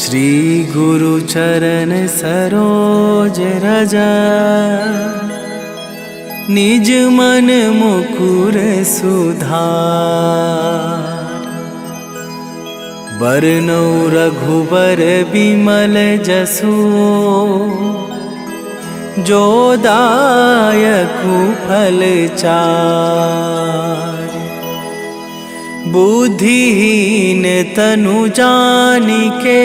श्री गुरु चरण सरोज रज, निज मन मुकुर सुधार। बरनौ रघुबर बिमल जसु, जो दायकु फल चार। बुद्धिहीन तनु जानिके,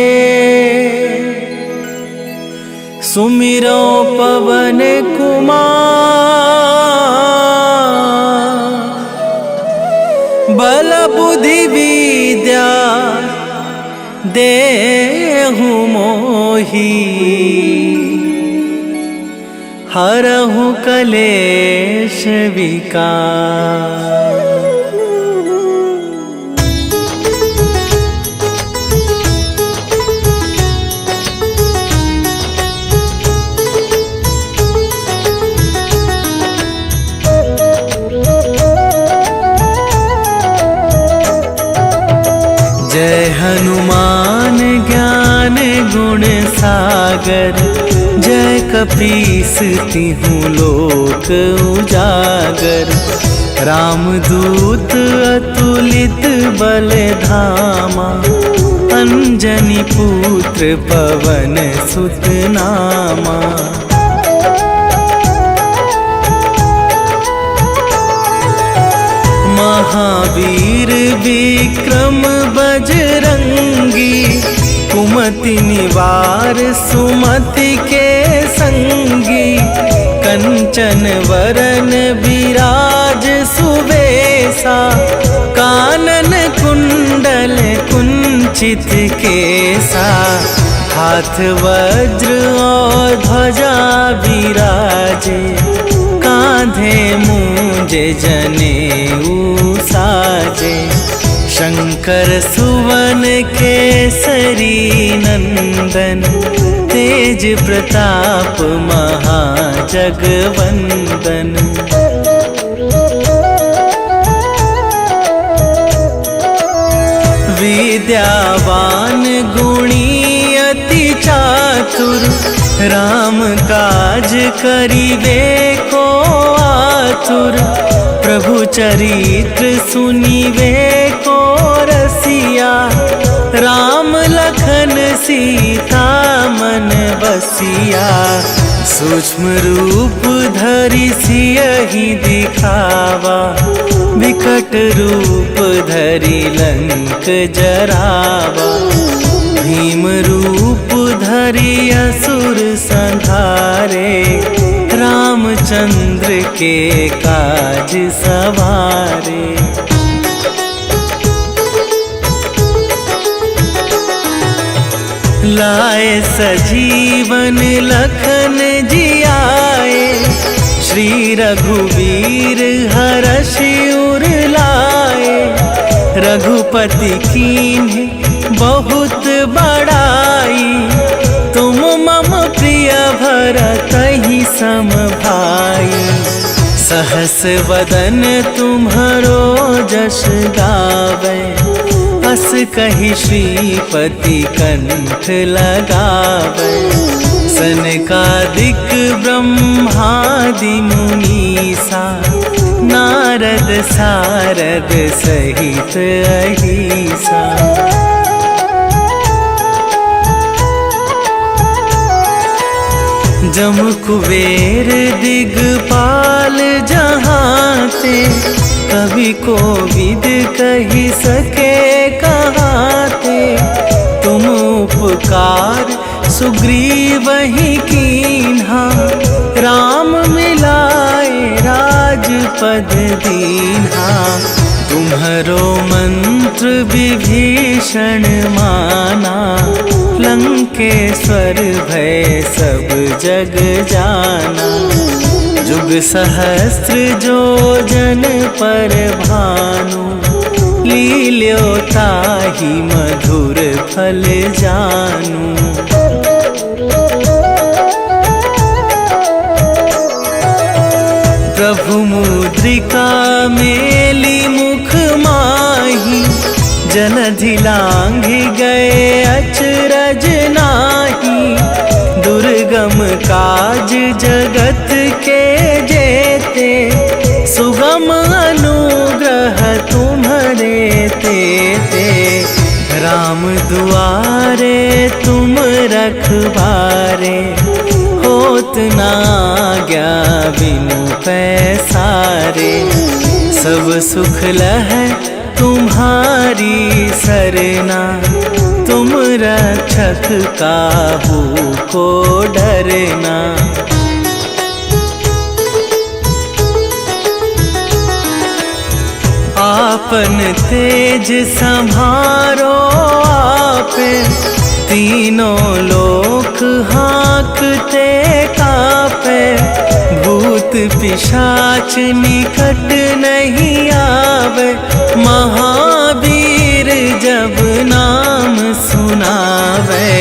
सुमिरो पवन कुमार। बल बुद्धि विद्या देहु मोहि, हरहु कलेश विकार। जय हनुमान ज्ञान गुण सागर, जय कपीस तिहुँ लोक उजागर। रामदूत अतुलित बल धामा, अंजनी पुत्र पवन सुत नामा। महावीर विक्रम बजरंगी, कुमति निवार सुमति के संगी। कंचन वरन विराज सुबेसा, कानन कुंडल कुंचित केसा। हाथ वज्र और ध्वजा विराजे, कांधे मूंजे जनेऊ साजे। शंकर सुवन केसरी नंदन, तेज प्रताप महाजगवंदन। विद्यावान गुणी अति चातुर, राम काज करिबे को आतुर। प्रभु चरित्र सुनिबे को रसिया, राम लखन सीता मन बसिया। सूक्ष्म रूप धरि सियहि दिखावा, विकट रूप धरि लंक जरावा। भीम रूप धरि असुर संहारे, रामचंद्र के काज सवारे। लाए सजीवन लखन जियाए, श्री रघुवीर हरषि उर लाए। रघुपति कीन्हे बहुत बड़ाई, तुम मम प्रिय भरतहि सम भाई। सहस वदन तुम्हरो जस गावे, अस कहि श्रीपति कंठ लगावे। सनकादिक ब्रह्मादि मुनीसा, नारद सारद सहित अहिसा। जम कुबेर दिगपाल जहाते, कवि कोविद कहि सके कहाते। तुम उपकार सुग्रीवहि कीन्हा, राम मिलाए राजपद दीन्हा। तुम्हरो मंत्र विभीषण माना, लंकेश्वर भय सब जग जाना। जुग सहस्त्र जो जन पर भानु, लील्यो ताहि मधुर फल जानू। प्रभु मुद्रिका मेली मुख माहि, जनधि लांघि गए अचरज नाही, दुर्गम काज जगत के जेते, सुगम अनुग्रह तुम्हारे तेते। राम दुआरे तुम रखवारे, होत न आज्ञा बिनु पैसारे। सब सुख लहै तुम्हारी सरना, तुम रक्षक काहू को डरना। आपन तेज संभारो आपे, तीनों लोक हाँकते कापे। भूत पिशाच निकट नहीं आवे, महावीर जब नाम सुनावे।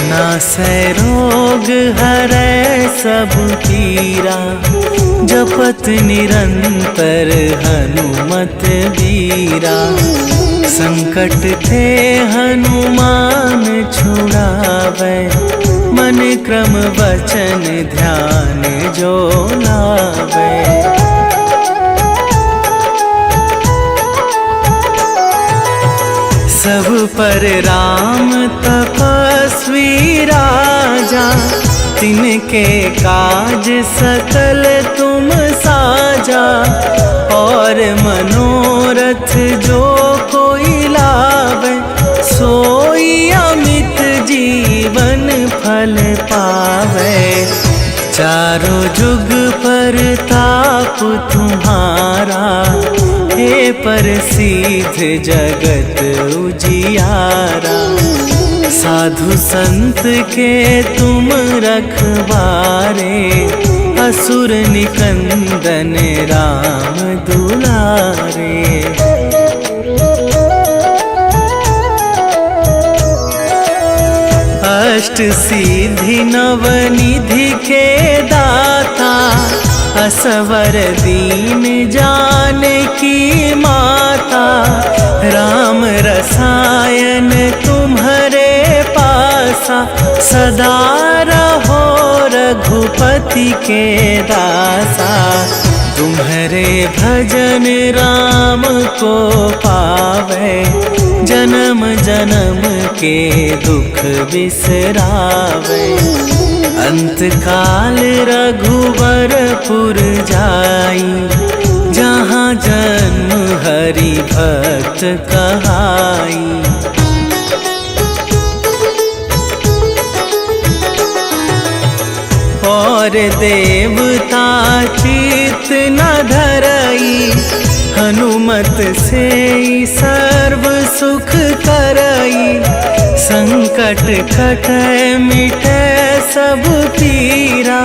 नासै रोग हरै सब पीरा, जपत निरंतर हनुमत बीरा। संकट ते हनुमान छुड़ावे, मन क्रम वचन ध्यान जो लावे। सब पर राम तपस्वी राजा, तिनके काज सकल तुम साजा। और मनोरथ जो कोई लावे, सोई अमित जीवन फल पावे। चारों जुग पर ताप तुम्हारा, हे प्रसिद्ध जगत उजियारा। साधु संत के तुम रखवारे, असुर निकंदन राम दुलारे। अष्ट सिद्धि नवनिधि के दाता, असवर दीन जानकी माता। राम रसायन तुम्हारे पासा, सदा रहो रघुपति के दासा। तुम्हारे भजन राम को पावे, जन्म जन्म के दुख बिसरावे। अंत काल रघुवरपुर जाई, जहाँ जन्म हरि भक्त कहाई। और देवता चित न धरई, हनुमत से सर्व सुख करई। संकट कटै मिटै सब पीरा,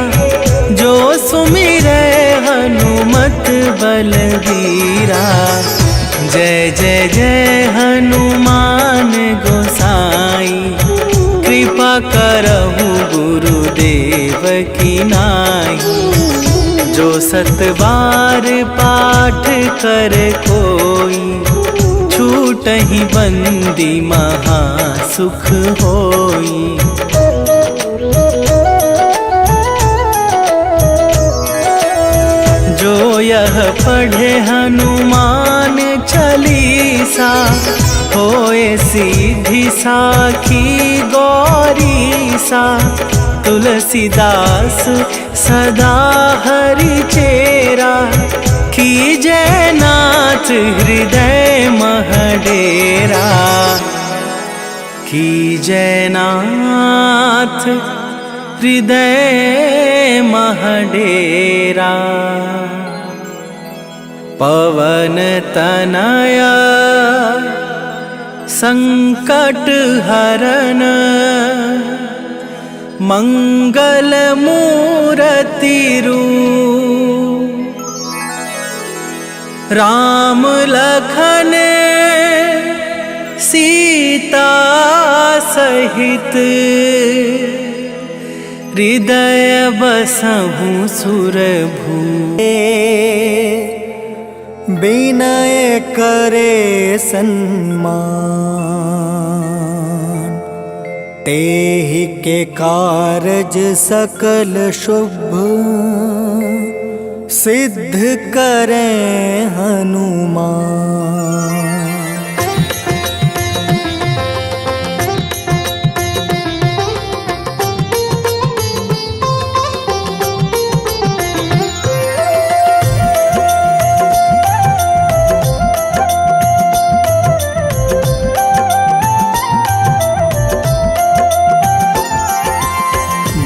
जो सुमिरै हनुमत बलबीरा। जय जय जय हनुमान गोसाई, कृपा करहु गुरुदेव की नाई। जो सत बार पाठ कर कोई, छूटहि बंदी महा सुख होई। जो यह पढ़े हनुमान चालीसा, होए सीधी साखी गौरीसा। तुलसीदास सदा हरि चेरा, कीजय नाथ हृदय मह डेरा। कीजय नाथ हृदय मह डेरा। पवन तनया संकट हरन, मंगल मूर्ति रूप। राम लखन सीता सहित, हृदय बसहु सुरभूप। विनय करे सन्मान, तेहि के कारज सकल शुभ, सिद्ध करें हनुमान।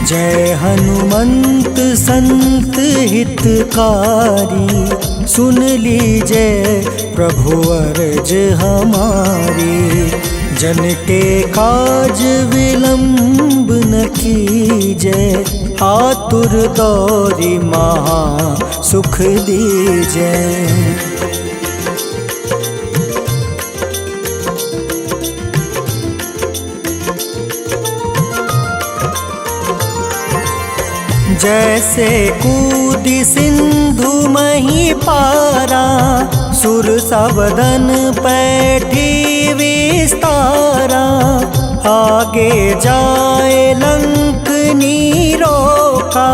जय हनुमंत संत हितकारी, सुन लीजिए प्रभु अर्ज हमारी। जन के काज विलंब न कीजय, आतुर दौरी महा सुख दीजय। जैसे कूदी सिंधु मही पारा, सुर सबदन पैठी विस्तारा। आगे जाए लंक नीरोका,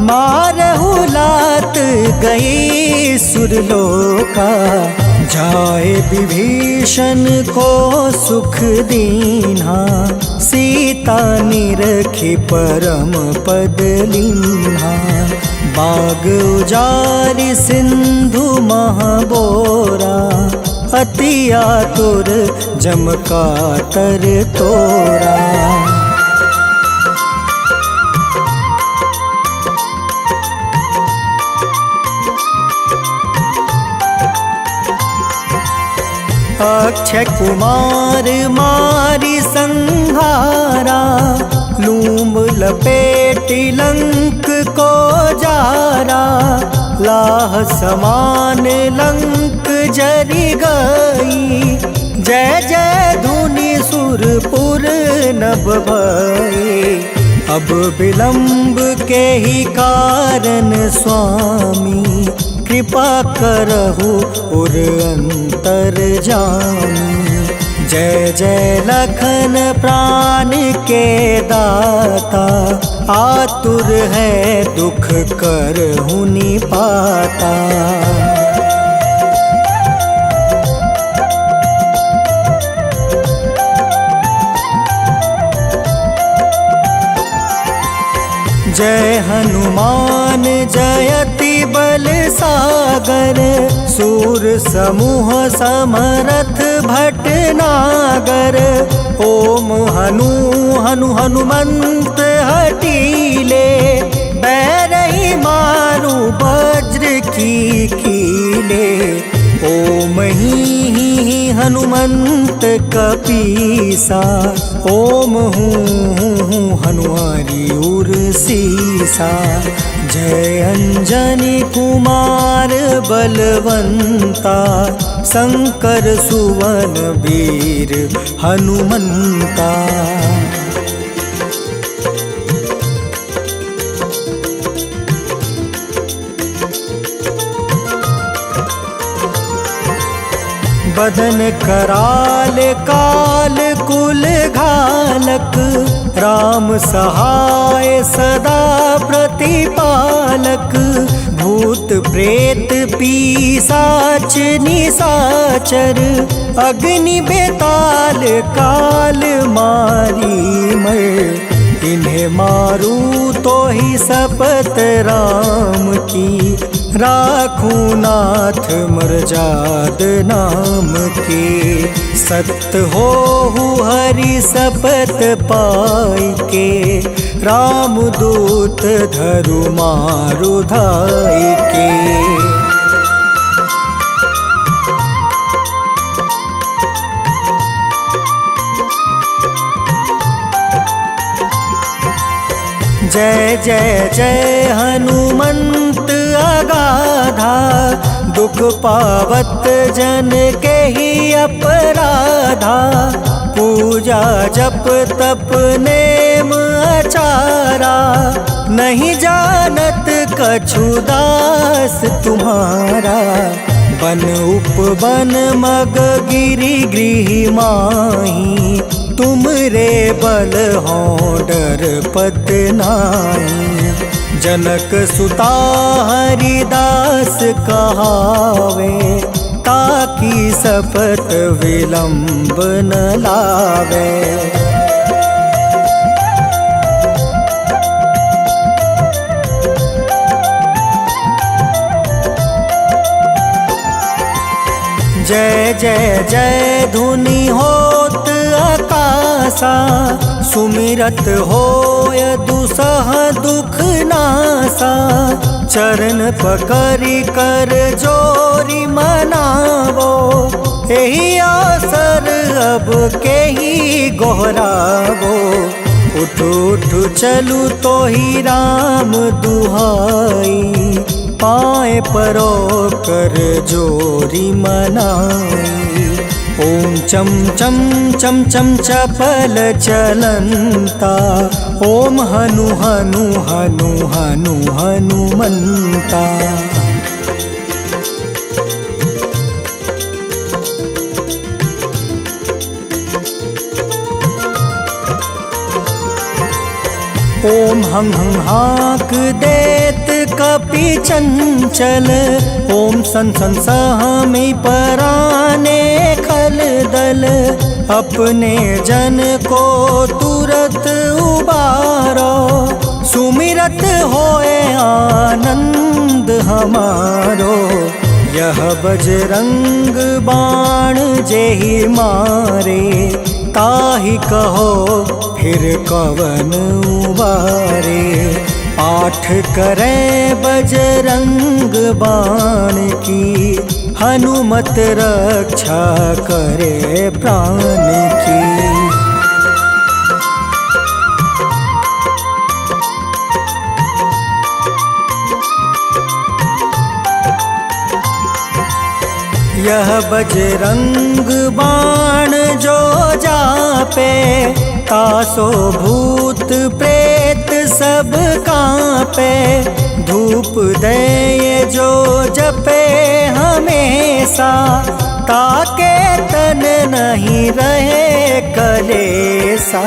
मारहु लात गई सुरलोका। जाए विभीषण को सुख दीन्हा, सीता निरखी परम पद लीन्हा। बाग उजारि सिंधु महाबोरा, अति आतुर जम कातर तोरा। अक्षय कुमार मारी संहारा, लूम लपेटी लंक को जारा। लाह समान लंक जरि गई, जय जय धुनि सुरपुर नभ भई। अब विलंब के ही कारण स्वामी, कृपा करहु उर अंतर जामी। जय जय लखन प्राण के दाता, आतुर है दुख करहु निपाता। जय हनुमान जयति बल सागर, सूर समूह समरथ भटनागर। ओम हनु हनु हनुमंत हटीले, बैरही मारु वज्र की कीले। ओम ही हनुमंत कपीसा, ओम हूँ हनुमारी उर सीसा। जय अंजनी कुमार बलवंता, शंकर सुवन वीर हनुमंता। बदन कराल काल कुल घालक, राम सहाय सदा प्रतिपालक। भूत प्रेत पिशाच निशाचर, अग्नि बेताल काल मारी मर। इन्हें मारू तो ही शपथ राम की, राखूं नाथ मर्जाद नाम की। सत्य हो हरि शपथ पाई के, राम दूत धरु मारु धाई के। जय जय जय हनुमंत अगाधा, दुख पावत जन के ही अपराधा। पूजा जप तप नेम आचारा, नहीं जानत कछु दास तुम्हारा। बन उपवन मग गिरि गृह माही, तुम रे बल हो डर पत नाई। जनक सुता हरिदास कहावे, ताकि सपत विलंब न लावे। जय जय जय धुनि होत आकाशा, सुमिरत होय दुसह दुख नासा। चरण पकड़ि कर जोरी मनावो, एहि अवसर अब केहि गोहरावो। उठ उठ चलू तोहि राम दुहाई, पाए परो कर जोरी मनाई। ओम चम चम चम चम चपल चलंता, ओम हनु हनु हनु हनु हनुमंता। ओम हं हं हाक देत कपि चंचल, ओम सन सन सहमी पराने खल दल। अपने जन को तुरत उबारो, सुमिरत होए आनंद हमारो। यह बजरंग बाण जेहि मारे, ताहि कहो फिर कवन उबारे। पाठ करें बजरंग बाण की, हनुमत रक्षा करे प्राण की। यह बजरंग बाण जो जापे, तासो भूत प्रेत सब कांपे। धूप दे जो जपे हमेशा, ताके तन नहीं रहे कलेसा।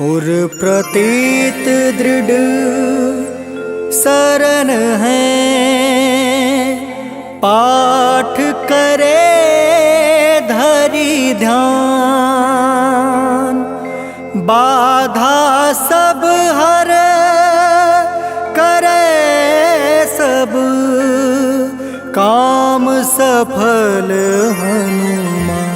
उर प्रतीत दृढ़ शरण है, पाठ करे धरि ध्यान। बाधा सब हर करे सब, काम सफल हनुमान।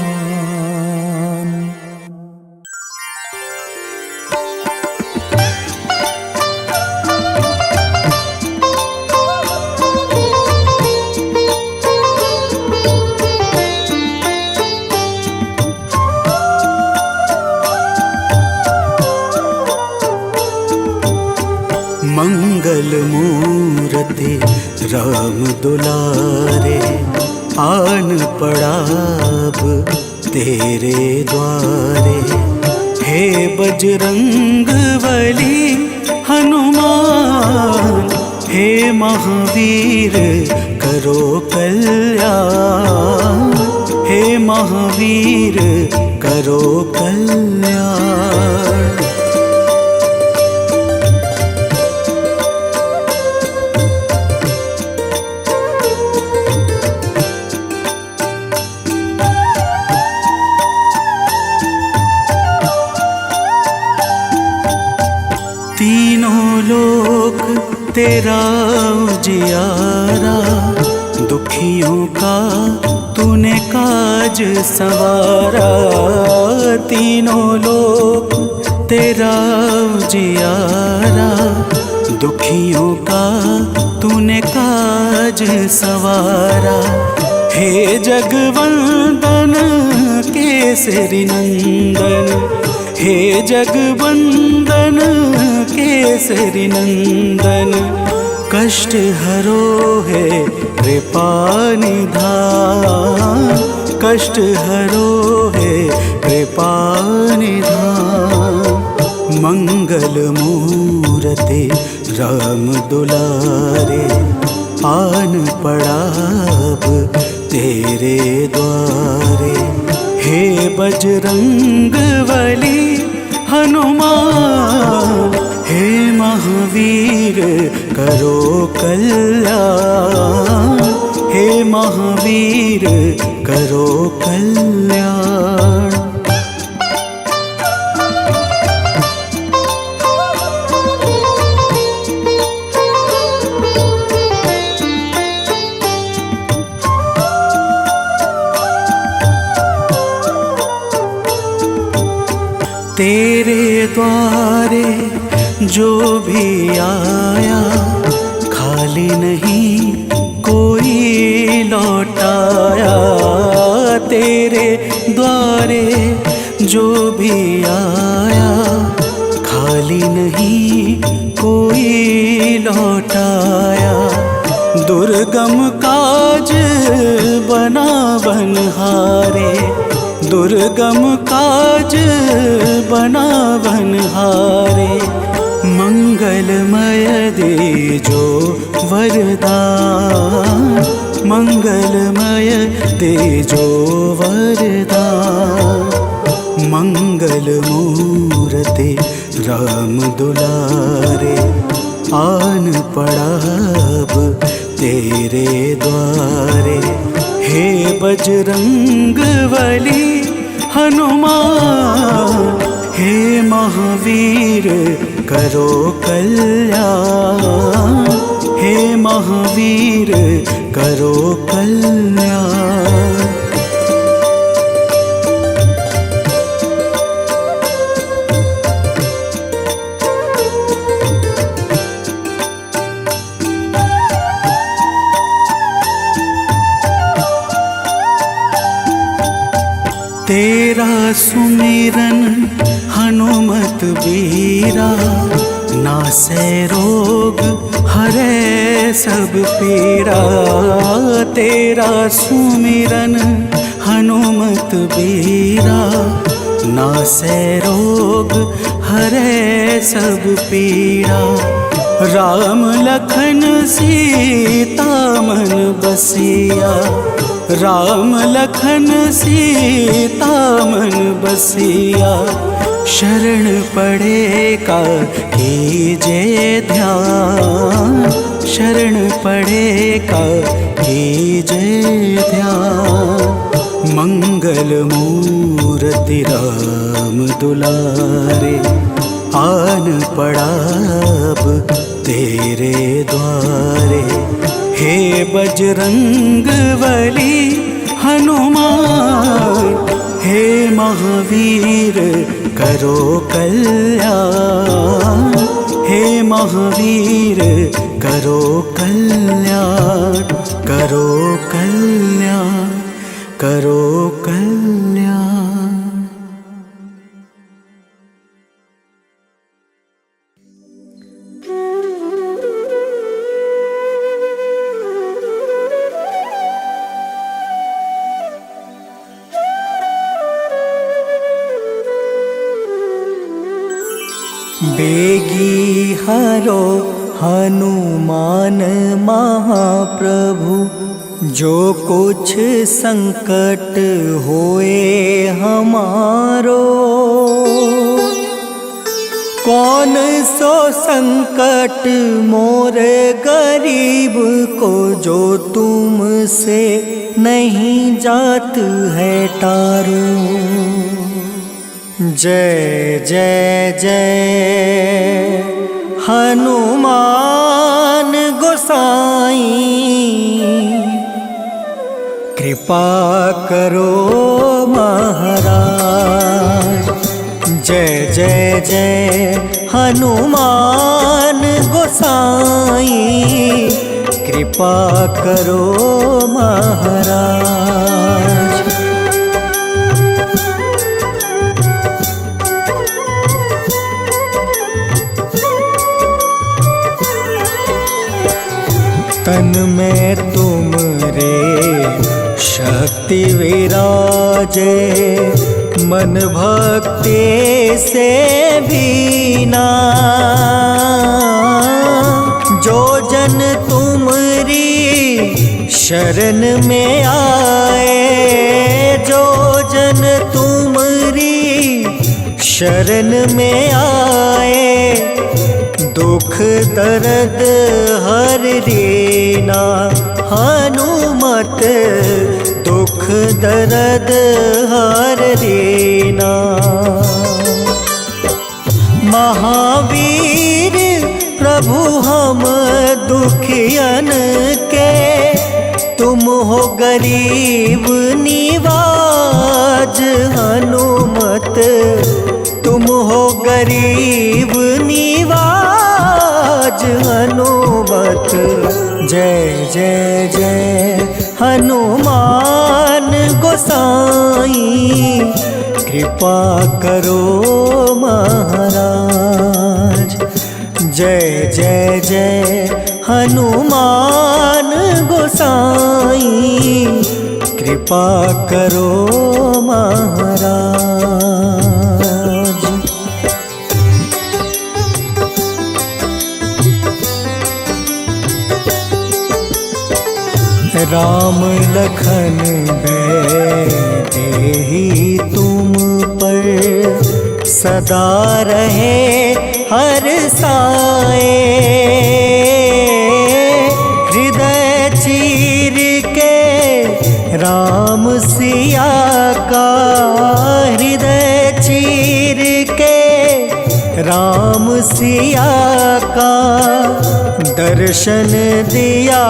मंगल मूर्ति राम दुलारे, आन पड़ाब तेरे द्वारे। हे बजरंग बली हनुमान, हे महावीर करो कल्याण। हे महावीर करो कल्याण। तीनों लोक तेरा उजियारा, दुखियों का तूने काज सवारा। तीनों लोक तेरा उजियारा, दुखियों का तूने काज सवारा। हे जगवंदन केसरी नंदन, हे जगवंदन केसरी नंदन। कष्ट हरो है कृपा निधान, कष्ट हरो है कृपा निधान। मंगल मूर्ति राम दुलारे, आन पड़ा अब तेरे द्वारे। हे बजरंग बली हनुमान, हे महावीर करो कल्याण, हे महावीर करो कल्याण। तेरे द्वारे जो भी आया, खाली नहीं कोई लौटाया। तेरे द्वारे जो भी आया, खाली नहीं कोई लौटाया। दुर्गम काज बना बनहारे, दुर्गम काज बना बनहारे। मंगलमय दे जो वरदान, मंगलमय दे जो वरदान। मंगल मूर्ति राम दुलारे, आन पड़ा अब तेरे द्वारे। हे बजरंग बली हनुमान, हे महावीर करो कल्याण, हे महावीर करो कल्याण। तेरा सुमिरन हनुमत बीरा, नासै रोग हरै सब पीड़ा। तेरा सुमिरन हनुमत बीरा, नासै रोग हरै सब पीड़ा। राम लखन सीता मन बसिया, राम लखन सीता मन बसिया। शरण पड़े का कीजे ध्यान, शरण पड़े का कीजे ध्यान। मंगल मूर्ति राम दुलारे, आन पड़ा अब तेरे द्वारे। हे बजरंग बली हनुमान, हे महावीर करो कल्याण, हे महावीर करो कल्याण। करो कल्याण, करो कल्याण। बेगी हरो हनुमान महाप्रभु, जो कुछ संकट होए हमारो। कौन सो संकट मोर गरीब को, जो तुमसे नहीं जात है टारो। जय जय जय हनुमान गोसाई, कृपा करो महाराज। जय जय जय हनुमान गोसाई, कृपा करो महाराज। तन में तुमरे शक्ति विराजे, मन भक्ति से बीना। जो जन तुमरी शरण में आए, जो जन तुमरी शरण में आए, दुख दर्द हर लेना हनुमत, दुख दर्द हर लेना। महावीर प्रभु हम दुखियन के, तुम हो गरीब निवाज हनुमत, तुम हो गरीब निवाज हनुमत। जय जय जय हनुमान गोसाई, कृपा करो महाराज। जय जय जय हनुमान गोसाई, कृपा करो महाराज। राम लखन देहि तुम पर, सदा रहे हर साए। हृदय चीर के राम सिया का, हृदय चीर के राम सिया का, दर्शन दिया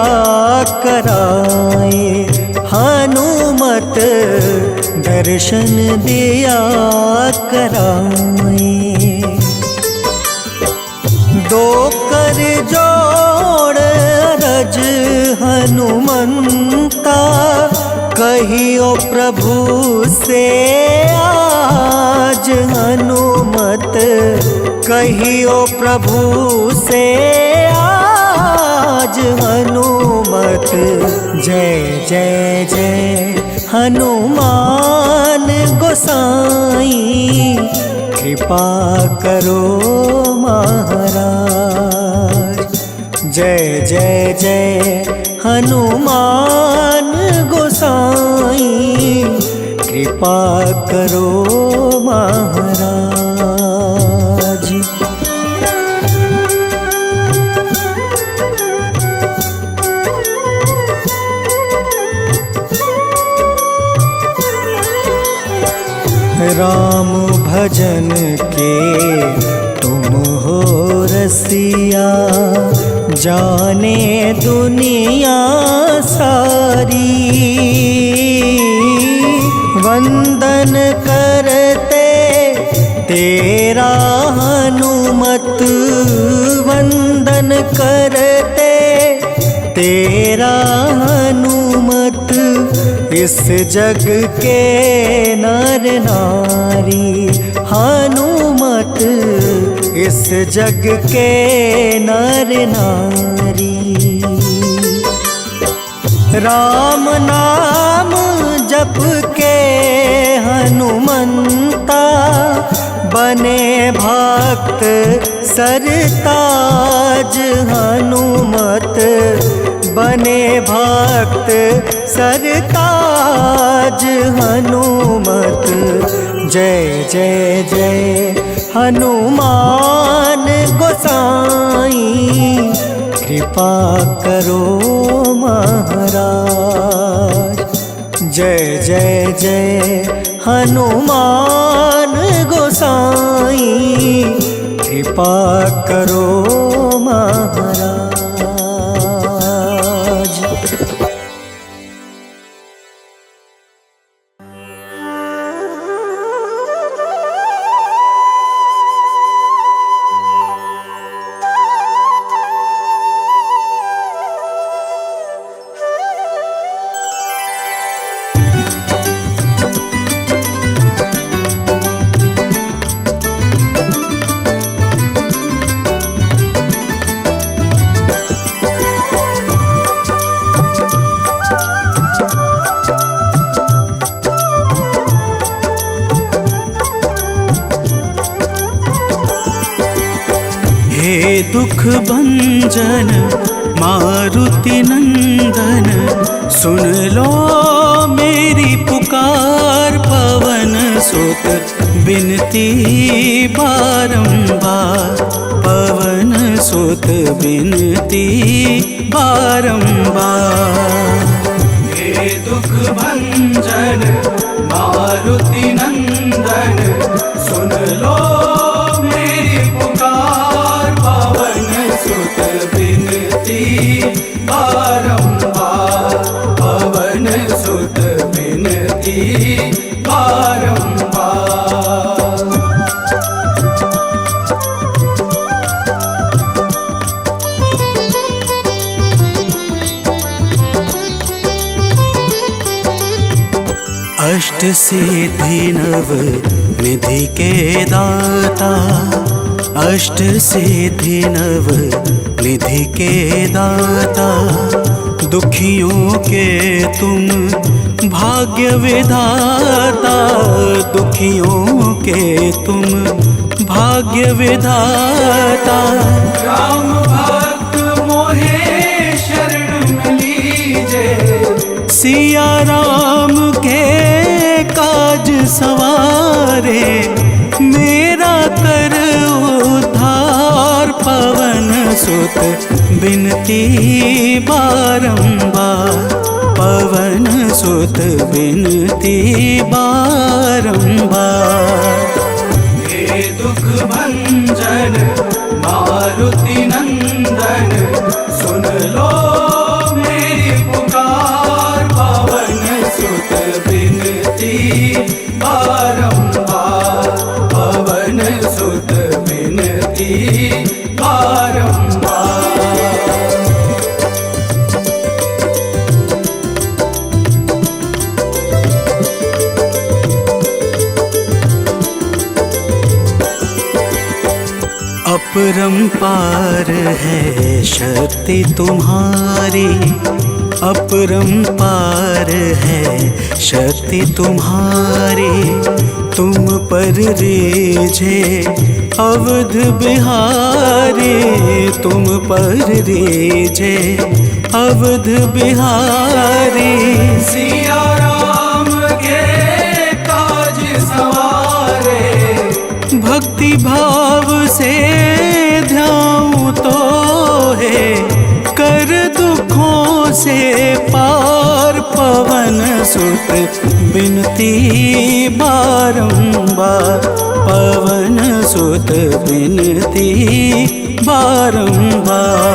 कराए हनुमत, दर्शन दिया कराए। दो कर जोड़ रज हनुमंता, कहियो प्रभु से आज हनुमत, कहियो प्रभु से आज हनुमत। जय जय जय हनुमान गोसाई, कृपा करो महाराज। जय जय जय हनुमान गोसाई, कृपा करो महाराज। राम भजन के तुम हो रसिया, जाने दुनिया सारी। वंदन करते तेरा हनुमत, वंदन करते तेरा हनुमत। इस जग के नर नारी हनुमत, इस जग के नर नारी। राम नाम जप के हनुमंता, बने भक्त सरताज हनुमत, बने भक्त सरताज हनुमत। जय जय जय हनुमान गोसाई, कृपा करो महाराज। जय जय जय हनुमान गोसाई, कृपा करो महाराज। हे दुख भंजन मारुति नंदन सुन लो मेरी पुकार। पवन सुत बिनती बारंबार, पवन सुत बिनती बारंबार। हे दुख भंजन मारुति नंदन सुन लो मेरी पुकार। पवन सुत बिनती बारंबार, पवन सुत बिनती बारंबार। अष्ट सिद्धि नव निधि के दाता, अष्ट सिद्धि नव निधि के दाता। दुखियों के तुम भाग्य विधाता, दुखियों के तुम भाग्य विधाता। राम भक्त मोहे शरण में लीजे, सिया राम के काज सवारे। मेरा कर उद्धार, पवन सुत बिनती बारंबार, पवन सुत बिनती बारंबार। हे दुख भंजन मारुति नंदन सुन लो मेरी पुकार। पवन सुत बिनती बारंबार, पवन सुत बिनती बारंबार। अपरंपार है शक्ति तुम्हारी, अपरंपार है शक्ति तुम्हारी। तुम पर रीझे अवध बिहारी, तुम पर रीझे अवध बिहारी। सिया राम के काज सवारे, भक्ति भाव से ध्याऊं तो है कर दुखों से पार। पवन सुत बिनती बारंबार, पवन सुत बिनती बारंबार।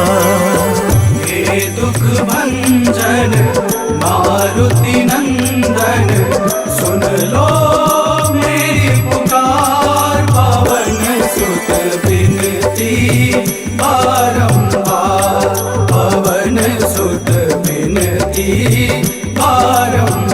हे दुख भंजन मारुति नंदन सुन लो मेरी पुकार। पवन सुत बिनती बारंबार, पवन सुत बिनती बारंबार।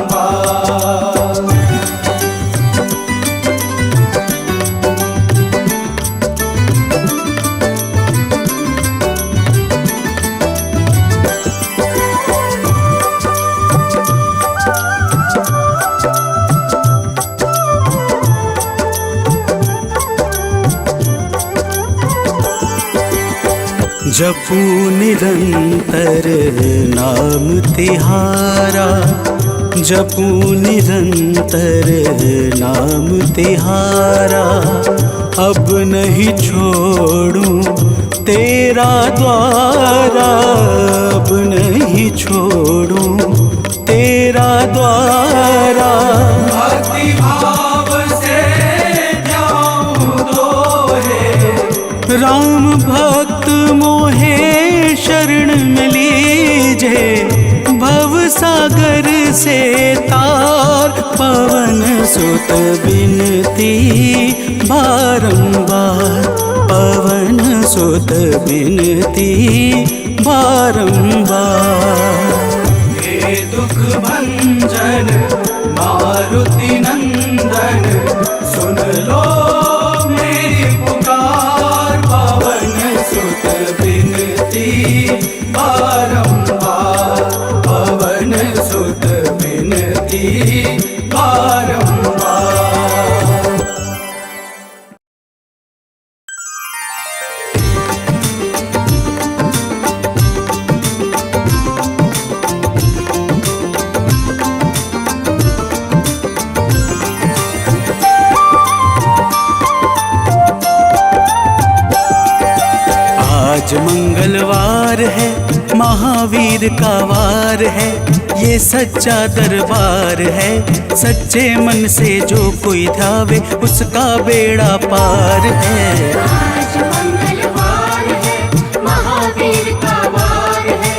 जपू निरंतर नाम तिहारा, जपू निरंतर नाम तिहारा। अब नहीं छोड़ूं तेरा द्वारा, अब नहीं छोड़ूं तेरा द्वारा। भक्ति भाव से जाऊं दोहे, राम भक्त मोहे शरण में लीजे। भव सागर से तार, पवन सुत बिनती बारंबार, पवन सुत बिनती बारंबार। हे दुख भंजन मारुति नंदन सुन लो मेरी पुकार। पवन सुत बिनती बारंबार, पवन सुत बिनती बारंबार। महावीर का वार है, ये सच्चा दरबार है। सच्चे मन से जो कोई ध्यावे उसका बेड़ा पार है। आज मंगलवार है, महावीर का वार है,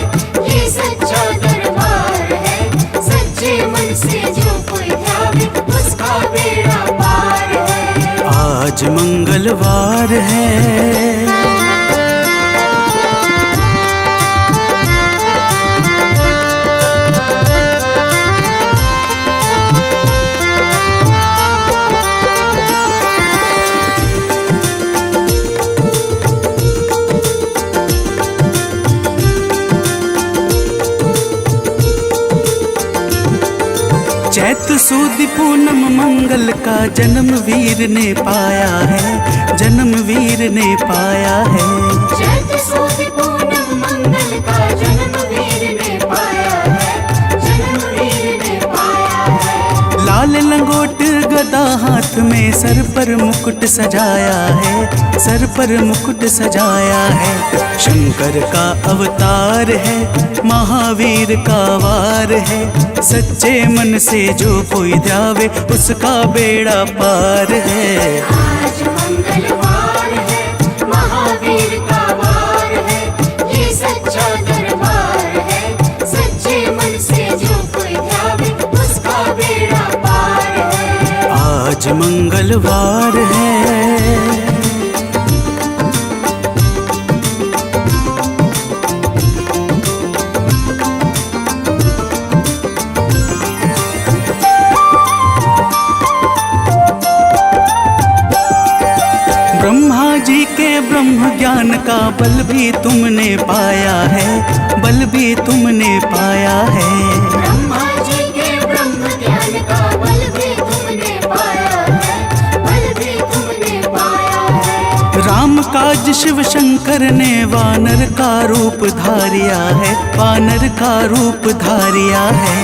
ये सच्चा दरबार है। सच्चे मन से जो कोई ध्यावे उसका बेड़ा पार है। आज मंगलवार है। चैत सुद पूनम मंगल का जन्म वीर ने पाया है, जन्म वीर ने पाया है। चैत सुद पूनम मंगल का जन्म वीर ने पाया है, जन्म वीर ने पाया है। लाल लंगोट गदा हाथ में, सर पर मुकुट सजाया है, सर पर मुकुट सजाया है। शंकर का अवतार है, महावीर का वार है। सच्चे मन से जो कोई ध्यावे उसका बेड़ा पार है। आज मंगलवार है, महावीर का वार है, ये सच्चा दरबार है। सच्चे मन से जो कोई ध्यावे उसका बेड़ा पार है। आज मंगलवार है। ब्रह्मा जी के ब्रह्म ज्ञान का बल भी तुमने पाया है, बल भी तुमने पाया है। ब्रह्मा जी के ब्रह्म ज्ञान का बल भी तुमने पाया है, बल भी तुमने पाया है। राम काज शिव शंकर ने वानर का रूप धारिया है, वानर का रूप धारिया है।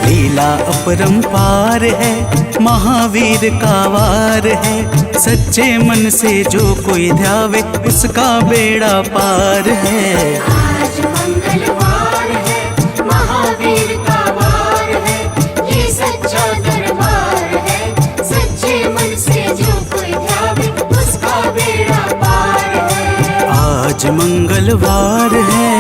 लीला अपरंपार है, महावीर का वार है। सच्चे मन से जो कोई ध्यावे उसका बेड़ा पार है। आज मंगलवार है, महावीर का वार है, ये सच्चा दरबार है। सच्चे मन से जो कोई ध्यावे उसका बेड़ा पार है। आज मंगलवार है।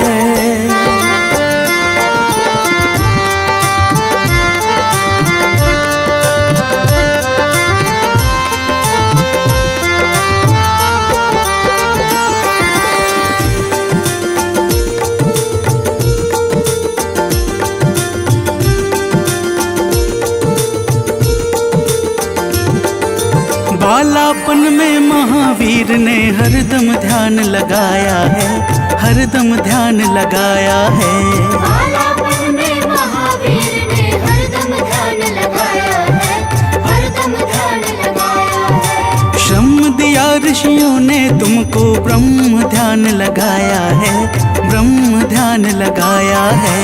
बालापन में महावीर ने हरदम ध्यान लगाया है, हरदम ध्यान लगाया है। बालापन में महावीर ने हरदम ध्यान लगाया है, हरदम ध्यान लगाया है। श्रम दिया ऋषियों ने तुमको, ब्रह्म ध्यान लगाया है, ब्रह्म ध्यान लगाया है।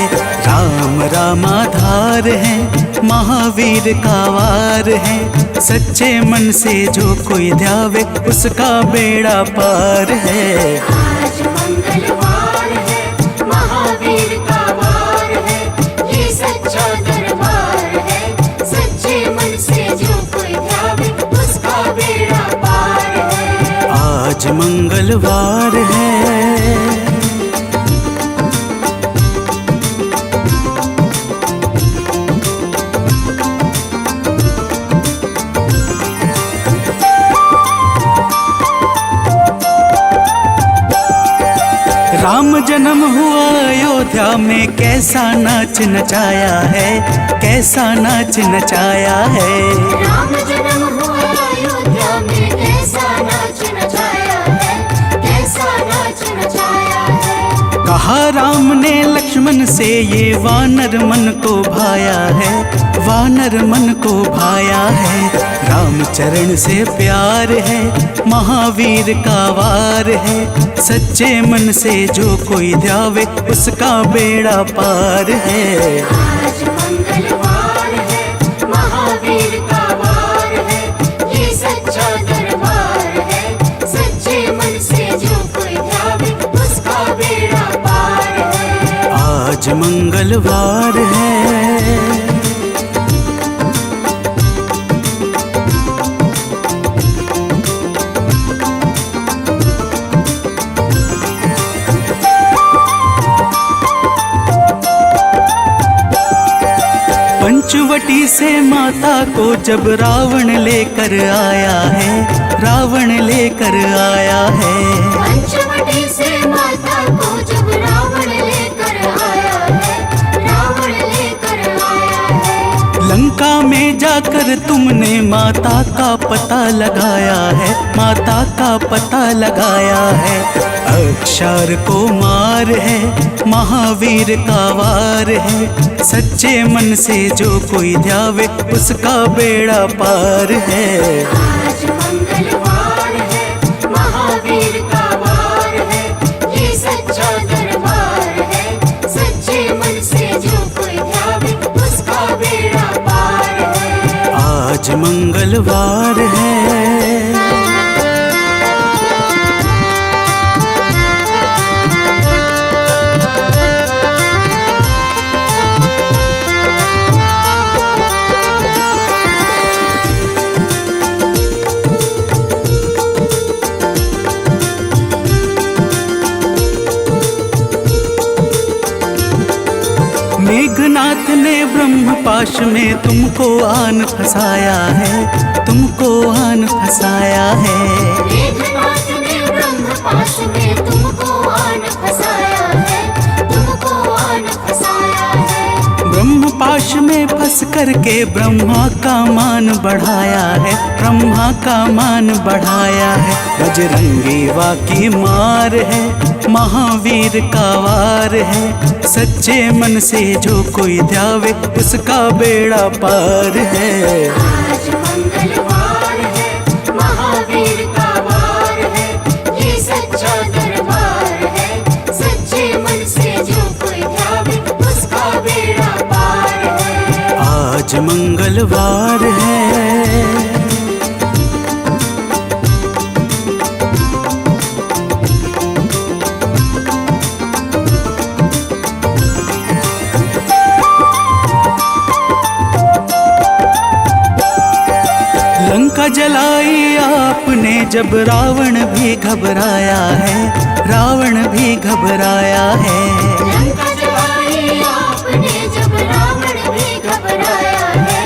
राम रामाधार है, महावीर का वार है। सच्चे मन से जो कोई ध्यावे उसका बेड़ा पार है। आज मंगलवार है, महावीर का वार है, ये सच्चा दरबार है। सच्चे मन से जो कोई ध्यावे उसका बेड़ा पार है। आज मंगलवार है। राम जन्म हुआ अयोध्या में, कैसा नाच नचाया है, कैसा नाच नचाया है। राम जन्म हुआ अयोध्या में, कैसा नाच नचाया है, कैसा नाच नचाया है। कहा राम ने लक्ष्मण से, ये वानर मन को भाया है, वानर मन को भाया है। राम चरण से प्यार है, महावीर का वार है। सच्चे मन से जो कोई ध्यावे उसका बेड़ा पार है। आज मंगलवार है, महावीर का वार है, ये सच्चा दरबार है। सच्चे मन से जो कोई ध्यावे उसका बेड़ा पार है। मंगलवार है। पंचवटी से माता को जब रावण लेकर आया है, रावण लेकर आया है। पंचवटी से माता को जब रावण लेकर आया है, रावण लेकर आया है। लंका में जाकर तुमने माता का पता लगाया है, माता का पता लगाया है। अक्षर को मार है, महावीर का वार है। सच्चे मन से जो कोई ध्यावे उसका बेड़ा पार है। आज मंगलवार है, महावीर का वार है, ये सच्चा दरबार है। सच्चे मन से जो कोई ध्यावे उसका बेड़ा पार है। आज मंगलवार है। मेघनाथ ने ब्रह्म पाश में तुमको आन फंसाया है, तुमको आन फंसाया है। मेघनाथ ने ब्रह्म पाश में तुमको आन फंसाया है, तुमको आन फंसाया है। ब्रह्म पाश में फंस करके ब्रह्मा का मान बढ़ाया है, ब्रह्मा का मान बढ़ाया है। बजरंगी वाकी मार है, महावीर का वार है। सच्चे मन से जो कोई ध्यावे उसका बेड़ा पार है। आज मंगलवार है, महावीर का वार है, ये सच्चा दरबार है। सच्चे मन से जो कोई ध्यावे उसका बेड़ा पार है। आज मंगलवार है। लंका जलाई आपने जब रावण भी घबराया है, रावण भी घबराया है। लंका जलाई आपने जब रावण भी घबराया है,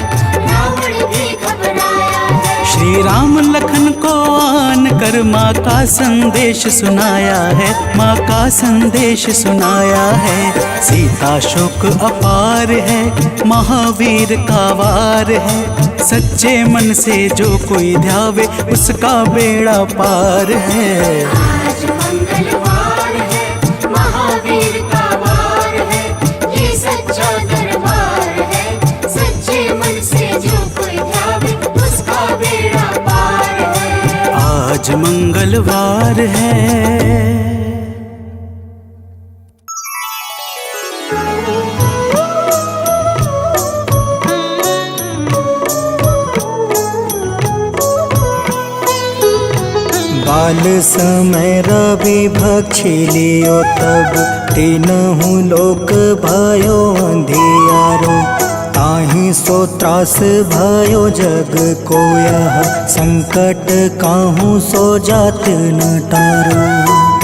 रावण भी घबराया है। श्री राम लखन को आन कर माँ का संदेश सुनाया है, माँ का संदेश सुनाया है। सीता शोक अपार है, महावीर का वार है। सच्चे मन से जो कोई ध्यावे उसका बेड़ा पार है। आज मंगलवार है, महावीर का वार है, ये सच्चा दरबार है। सच्चे मन से जो कोई ध्यावे उसका बेड़ा पार है। आज मंगलवार है। बाल समय रवि भक्षी लियो तब तीनहु लोक भयो अंधियारो। ताहि सो त्रास भयो जग को यह संकट काहू सो जात न टारो।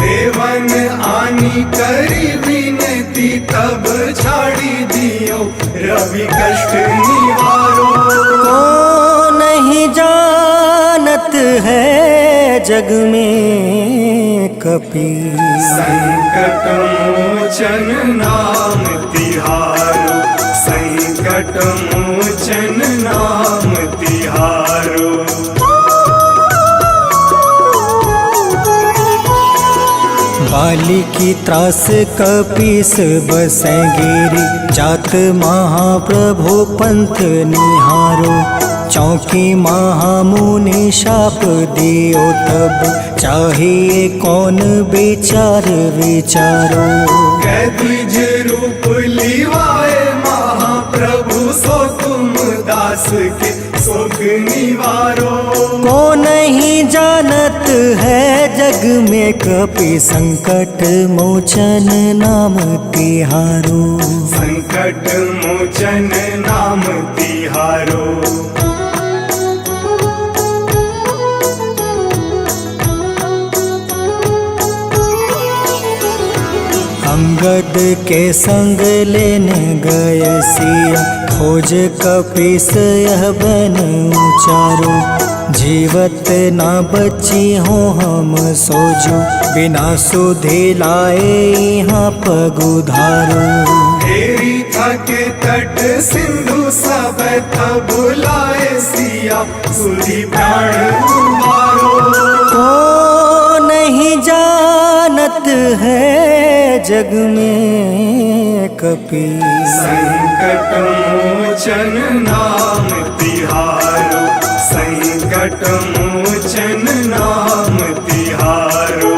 देवन आनी करी विनती तब छाड़ी दियो रवि कष्ट निवारो। को नहीं जानत है जग में कपि संकट मोचन नाम तिहारो, संकट मोचन नाम तिहारो। बाली की त्रास कपीस बसै गिरी। जात महाप्रभु पंथ निहारो। चौकी महामुनि शाप दियो तब चाहिए कौन विचार विचारो। कैद्विज रूप लिवाए महाप्रभु सो तुम दास दास के सुख निवारो। को नहीं जानत है जग में कपि संकट मोचन नाम तिहारो। संकट मोचन नाम तिहारो। अंगद के संग लेने गए सिया, खोज कपीस यह बन उचारो। जीवत न बची हो हम सोजो, बिना सुधि लाए यहाँ पगुधारो। घेरी थके तट सिंधु सब तब बुलाए सिया, सुधि प्राण तुम्हारो। को नहीं जानत है जग में कपि संकट मोचन नाम तिहारो। संकट मोचन नाम तिहारो।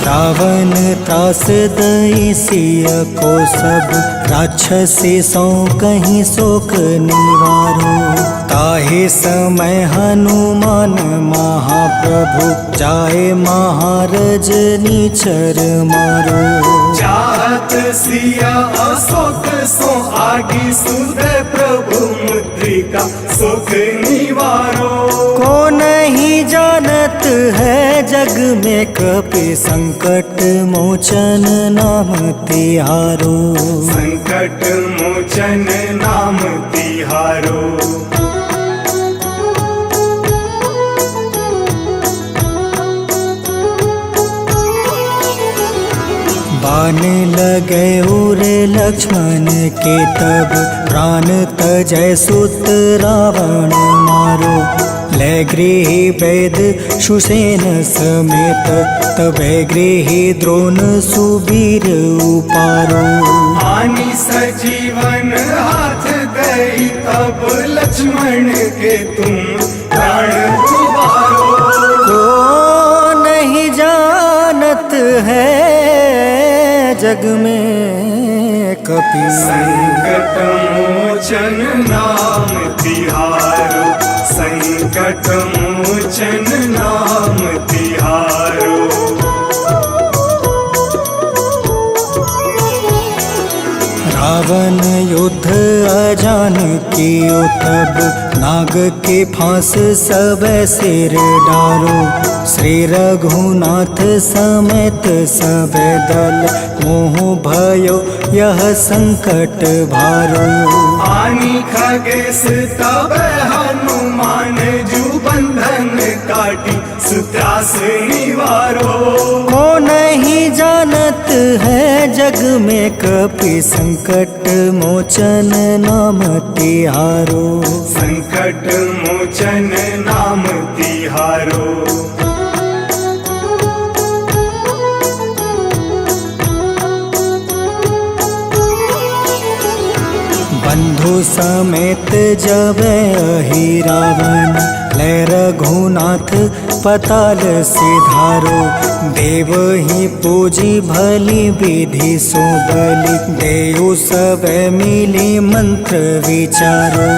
रावण त्रास दई सिया को सब, राक्षसी सौ कहीं शोक निवारो। ताहि समय हनुमान महाप्रभु, जाए महारज नीचर मारो। चाहत सिया अशोक सो आगी, सुधे प्रभु मुद्रिका सुख निवारो। को नहीं जानत है जग में कपि संकट मोचन नाम तिहारो। संकट मोचन नाम तिहारो। बाण लगे उरे लक्ष्मण के तब, प्राण तजय सुत रावण मारो। ले गृही वैद सुसेन समेत, तबे गृही द्रोण सुबीर उपारो। आनी सजीवन हाथ गई तब लक्ष्मण के तुम प्राण उबारो। को नहीं जानत है जग में कपि संकट मोचन नाम तिहारो। संकट मोचन नाम तिहारो। रावण युद्ध अजान कियो तब, नाग के फांस सब सिर डारो। श्री रघुनाथ समेत सब दल, मोह भयो यह संकट भारो। आनी खगेश तब हनुमान, जू बंधन काटी सुत्रास निवारो। को नहीं जानत है जग में कपि संकट मोचन नाम तिहारो। संकट मोचन नाम तिहारो। बंधु समेत जब अहि रावण, ले रघुनाथ पताल सिधारो। देव ही पूजी भली विधि सो बलि, देव सब मिली मंत्र विचारो।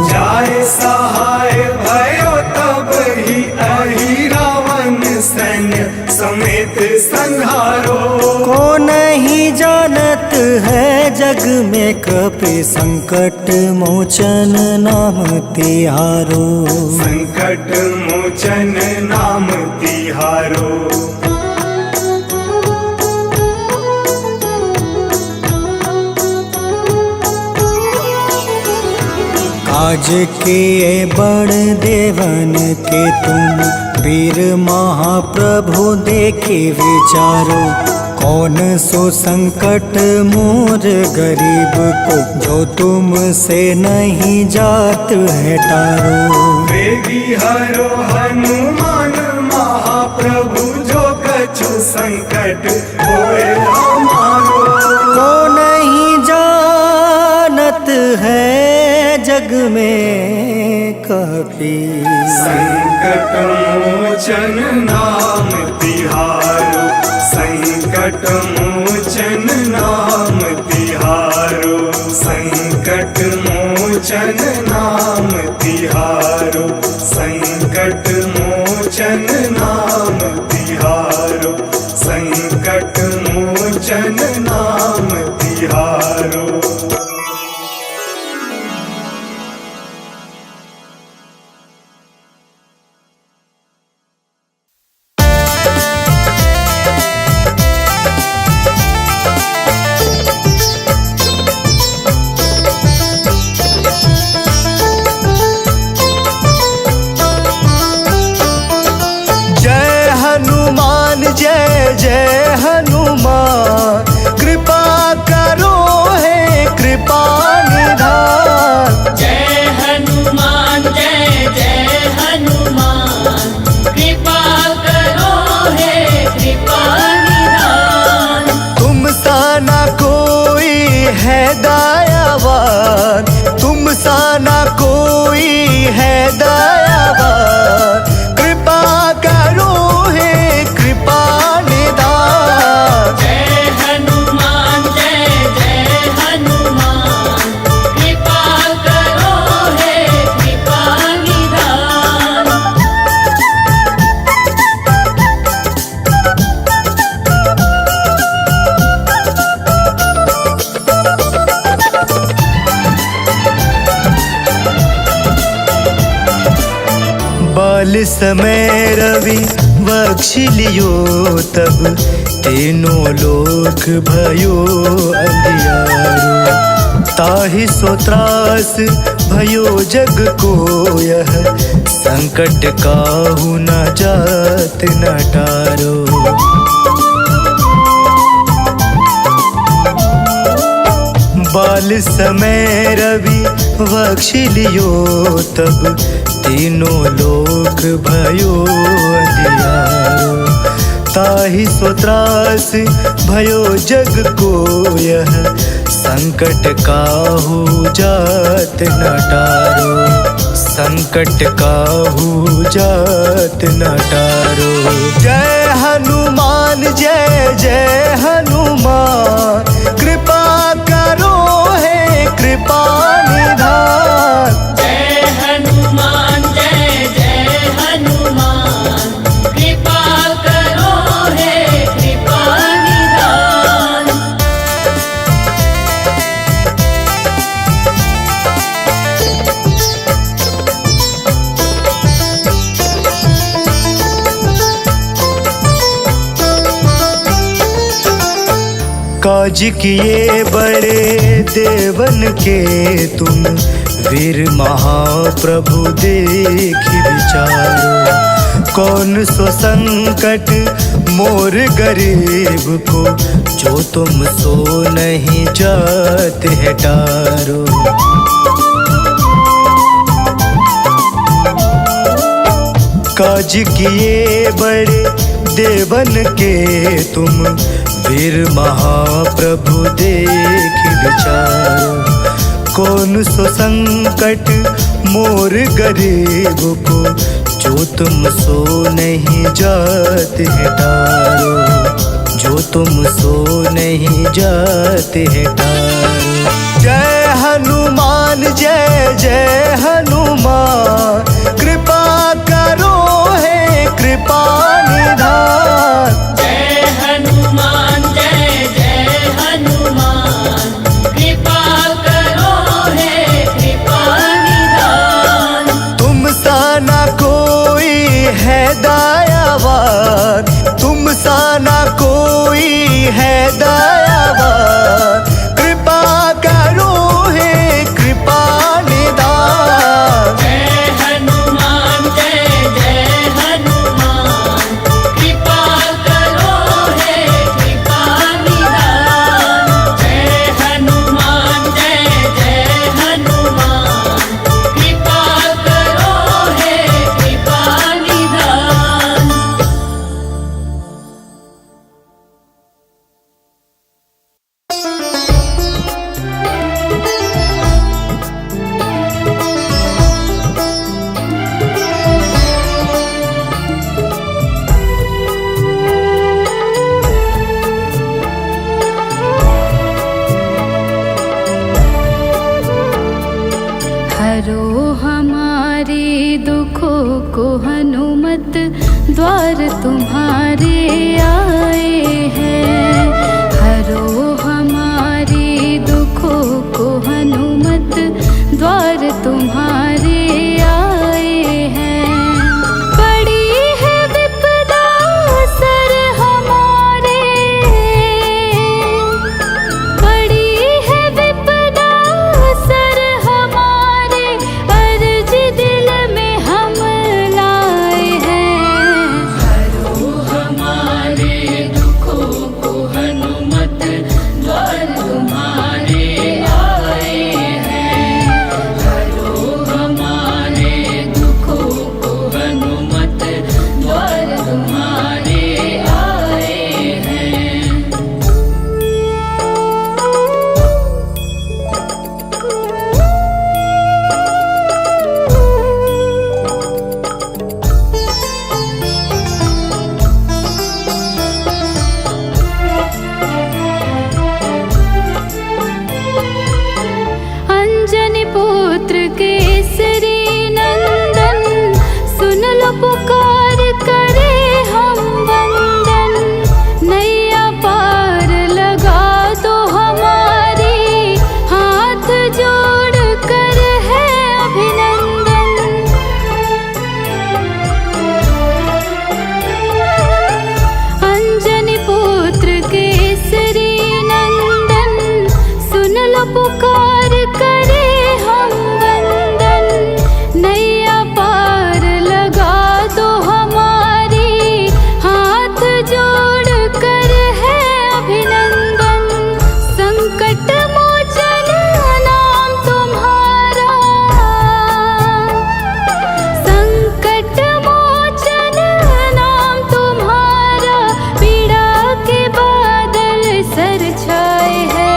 जाय सहाय भयो तब ही अहि रावण, सैन्य समेत संहारो। को नहीं जानत है जग में कपि संकट मोचन नाम तिहारो। संकट मोचन नाम तिहारो। काज किए बड़ देवन के तुम, वीर महाप्रभु देखी विचारो। कौन सो संकट मोर गरीब को, जो तुमसे नहीं जात है टारो। वेगी हरो हनुमान महाप्रभु, जो कछु संकट होए हमारो। को नहीं जानत है जग में कपि संकट मोचन नाम तिहारो। संकट मोचन नाम तिहारो। तिहारो संकट मोचन नाम तिहारो संकट मोचन नाम तिहारो संकट मोचन नाम तिहारो। जय जय हनुमान कृपा करो है कृपा निधान। जय हनुमान जय जय हनुमान कृपा करो है कृपा निधान। तुम सा ना कोई है दयावान तुम सा ना कोई है दयावान कृपा करो है कृपा निधान। जय हनुमान जय जय हनुमान कृपा करो है कृपा निधान। बाल समय रवि बख्श लियो तब तीनों लोक भयो अंधियारो। ताहि सो त्रास भयो जग को यह संकट काहू न जात न टारो। बाल समय रवि बख्श लियो तब तीनों लोक भयो अंधियारो। ताहि सो त्रास भयो जग को यह संकट काहू जात न टारो संकट काहू जात न टारो। जय हनुमान जय जय हनुमान कृपा करो है कृपा निधान। जय हनुमान जय जय हनुमान कृपा करो है कृपा निधान। काज किए बड़े देवन के तुम वीर महाप्रभु देखि विचारो। कौन सो संकट मोर गरीब को जो तुम सो नहीं जात है टारो। काज किए बड़े देवन के तुम वीर महाप्रभु देखि विचारो। कौन सो संकट मोर गरीब को जो तुम सो नहीं जात है टारो जो तुम सो नहीं जात है टारो। जय हनुमान जय जय हनुमान कृपा करो है कृपा निधान। जय हनुमान जय जय हनुमान कृपा करो है कृपा निधान। तुम सा ना कोई है दयावान तुम सा ना कोई है दयावान कृपा हरो हमारे दुखों को हनुमत द्वार तुम्हारे आए हैं। हरो हमारे दुखों को हनुमत द्वार तुम्हारे आए हैं। पड़ी है विपदा सर हमारे, पड़ी है विपदा सर हमारे, अर्ज दिल में हम लाए हैं। हरो हमारे दुखों को हनुमत द्वार तुम्हारे आए हैं। हरो हमारे दुखों को हनुमत द्वार तुम्हारे आए हैं। अंजनी पुत्र केसरी नंदन, सुन लो पुकार करे हम वंदन। नैया पार लगा दो हमारी, हाथ जोड़ कर है अभिनंदन। अंजनी पुत्र केसरी नंदन, सुन लो पुकार करे हम वंदन। नैया पार लगा दो हमारी, हाथ जोड़ कर है अभिनंदन। संकट मोचन नाम तुम्हारा, संकट मोचन नाम तुम्हारा, पीड़ा के बादल सर छाए हैं।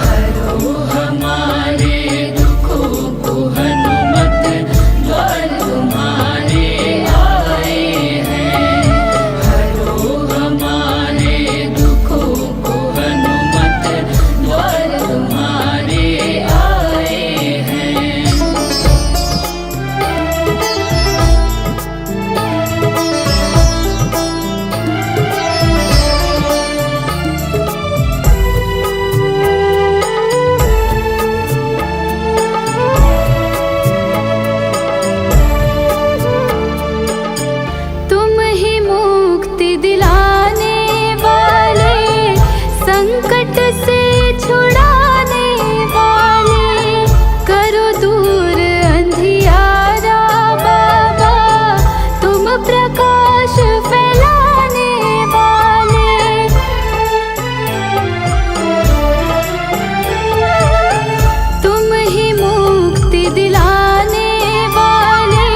हरो हमारे दुखों को हनुमत द्वार तुम्हारे आए हैं। हरो हमारे दुखों को हनुमत द्वार तुम्हारे आए हैं। तुम ही मुक्ति दिलाने वाले, संकट से छुड़ाने वाले। करो दूर अंधियारा बाबा, तुम प्रकाश फैलाने वाले। तुम ही मुक्ति दिलाने वाले,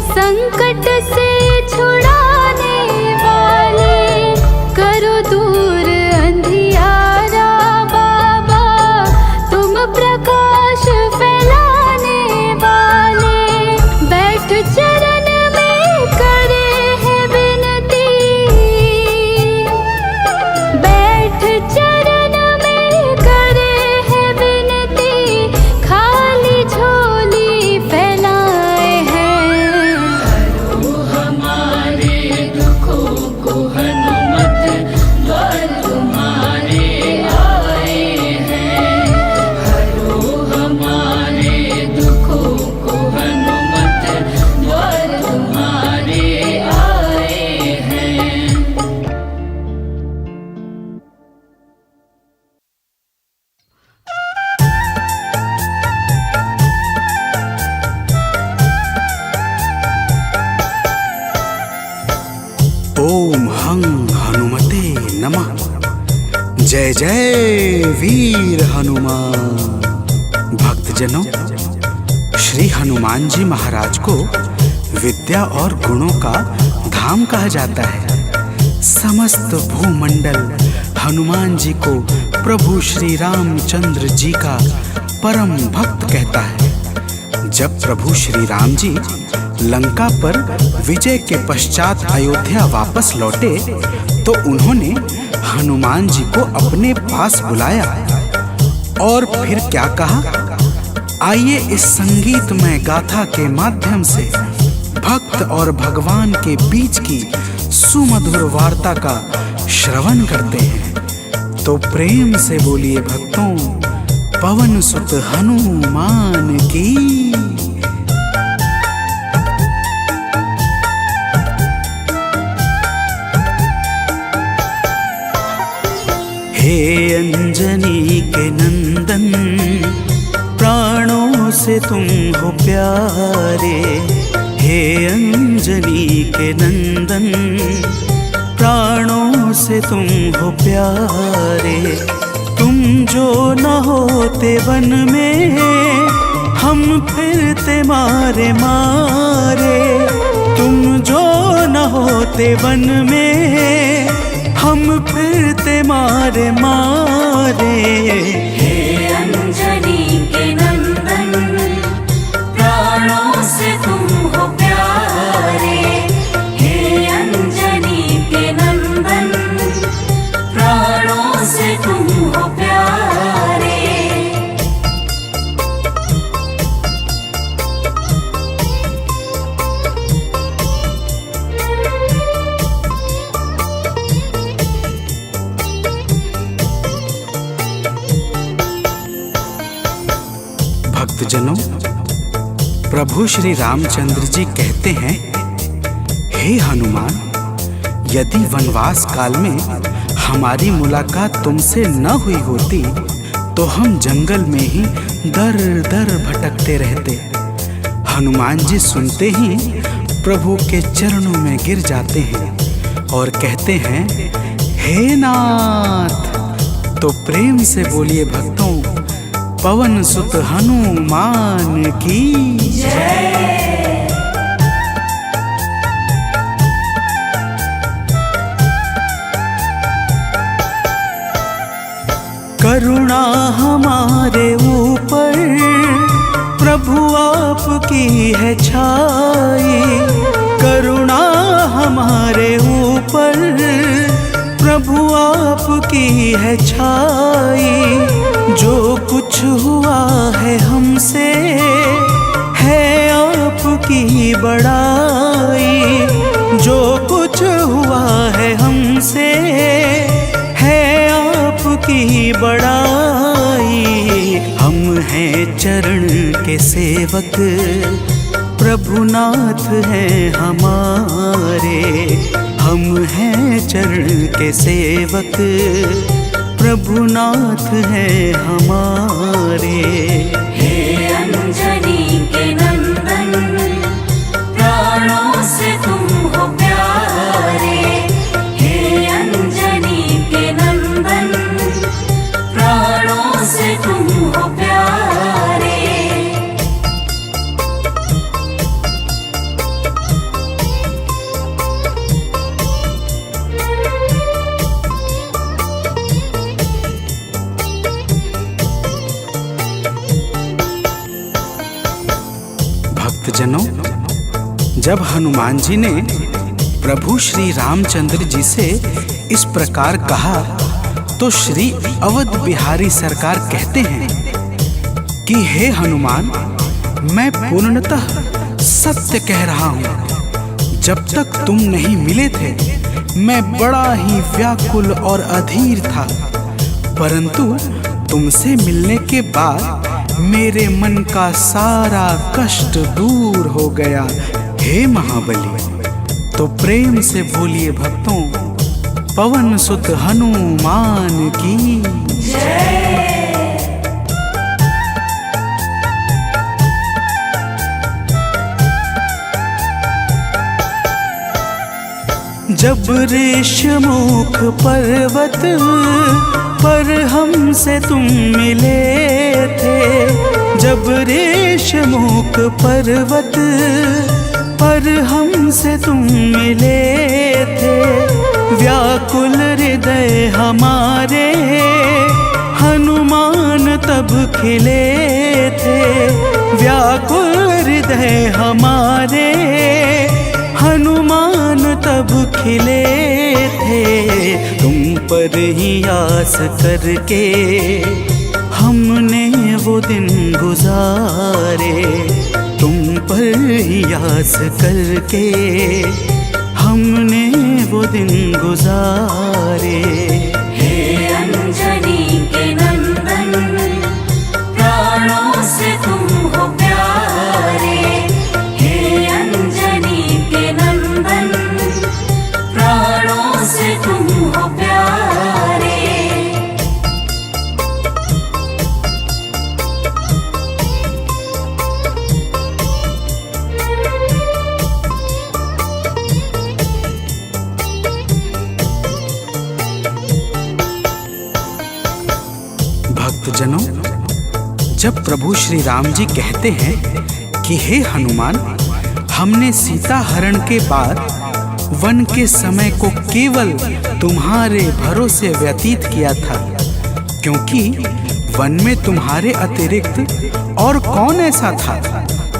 संकट से छुड़ाने वाले। करो दूर अंधियारा बाबा, तुम प्रकाश फैलाने वाले। बैठ चरण में करे है विनती, बैठ चरण में करे है विनती। खाली झोली फैलाए हैं। हरो हमारे दुखों को हनुमत द्वार तुम्हारे आए हैं। हरो हमारे दुखों को हनुमत द्वार तुम्हारे आए हैं। ओम हं हनुमते नमः। जय जय वीर हनुमान। भक्तजनों, श्री हनुमान जी महाराज को विद्या और गुणों का धाम कहा जाता है। समस्त भूमंडल हनुमान जी को प्रभु श्री रामचंद्र जी का परम भक्त कहता है। जब प्रभु श्री राम जी लंका पर विजय के पश्चात अयोध्या वापस लौटे तो उन्होंने हनुमान जी को अपने पास बुलाया और फिर क्या कहा, आइए इस संगीतमय गाथा के माध्यम से भक्त और भगवान के बीच की सुमधुर वार्ता का श्रवण करते हैं। तो प्रेम से बोलिए भक्तों, पवन सुत हनुमान की। हे अंजनी के नंदन, प्राणों से तुम हो प्यारे। हे अंजनी के नंदन, प्राणों से तुम हो प्यारे। तुम जो न होते वन में, हम फिरते मारे मारे। तुम जो न होते वन में, हम फिरते मारे मारे। हे अंजनी के नंदन, प्राणों से तुम हो प्यारे। हे अंजनी के नंदन, प्राणों से तुम हो प्यारे। भक्तजनों, प्रभु श्री रामचंद्र जी कहते हैं, हे हनुमान, यदि वनवास काल में हमारी मुलाकात तुमसे न हुई होती तो हम जंगल में ही दर दर भटकते रहते। हनुमान जी सुनते ही प्रभु के चरणों में गिर जाते हैं और कहते हैं, हे नाथ। तो प्रेम से बोलिए भक्तों, पवन सुत हनुमान की जय। करुणा हमारे ऊपर प्रभु आपकी है छाई। करुणा हमारे ऊपर प्रभु आपकी है छाई। जो कुछ हुआ है हमसे है आपकी बड़ाई। जो कुछ हुआ है हमसे है आपकी बड़ाई। हम हैं चरण के सेवक, प्रभुनाथ हैं हमारे। हम हैं चरण के सेवक, प्रभुनाथ हैं हमारे। हे अंजनी के नंदन, प्राणों से तुम हो प्यारे। हे अंजनी के नंदन, प्राणों से तुम हो प्यारे। भक्तजनों, जब हनुमान जी ने प्रभु श्री रामचंद्र जी से इस प्रकार कहा तो श्री अवध बिहारी सरकार कहते हैं कि हे हनुमान, मैं पूर्णतः सत्य कह रहा हूँ। जब तक तुम नहीं मिले थे मैं बड़ा ही व्याकुल और अधीर था, परंतु तुमसे मिलने के बाद मेरे मन का सारा कष्ट दूर हो गया, हे महाबली। तो प्रेम से बोलिए भक्तों, पवन सुत हनुमान की जय। जब ऋषमुख पर्वत पर हमसे तुम मिले थे, जब ऋषमुख पर्वत पर हमसे तुम मिले थे, व्याकुल हृदय हमारे हनुमान तब खिले थे। व्याकुल हृदय हमारे हनुमान तब खिले थे। तुम पर ही आस करके हमने वो दिन गुजारे, तुम पर ही आस करके हमने वो दिन गुजारे। हे अंजनी के नंदन, प्राणों से तुम हो प्यारे। हे अंजनी के नंदन, प्राणों से तुम हो प्यारे। भक्तजनों, जब प्रभु श्री राम जी कहते हैं कि हे हनुमान, हमने सीता हरण के बाद वन के समय को केवल तुम्हारे भरोसे व्यतीत किया था, क्योंकि वन में तुम्हारे अतिरिक्त और कौन ऐसा था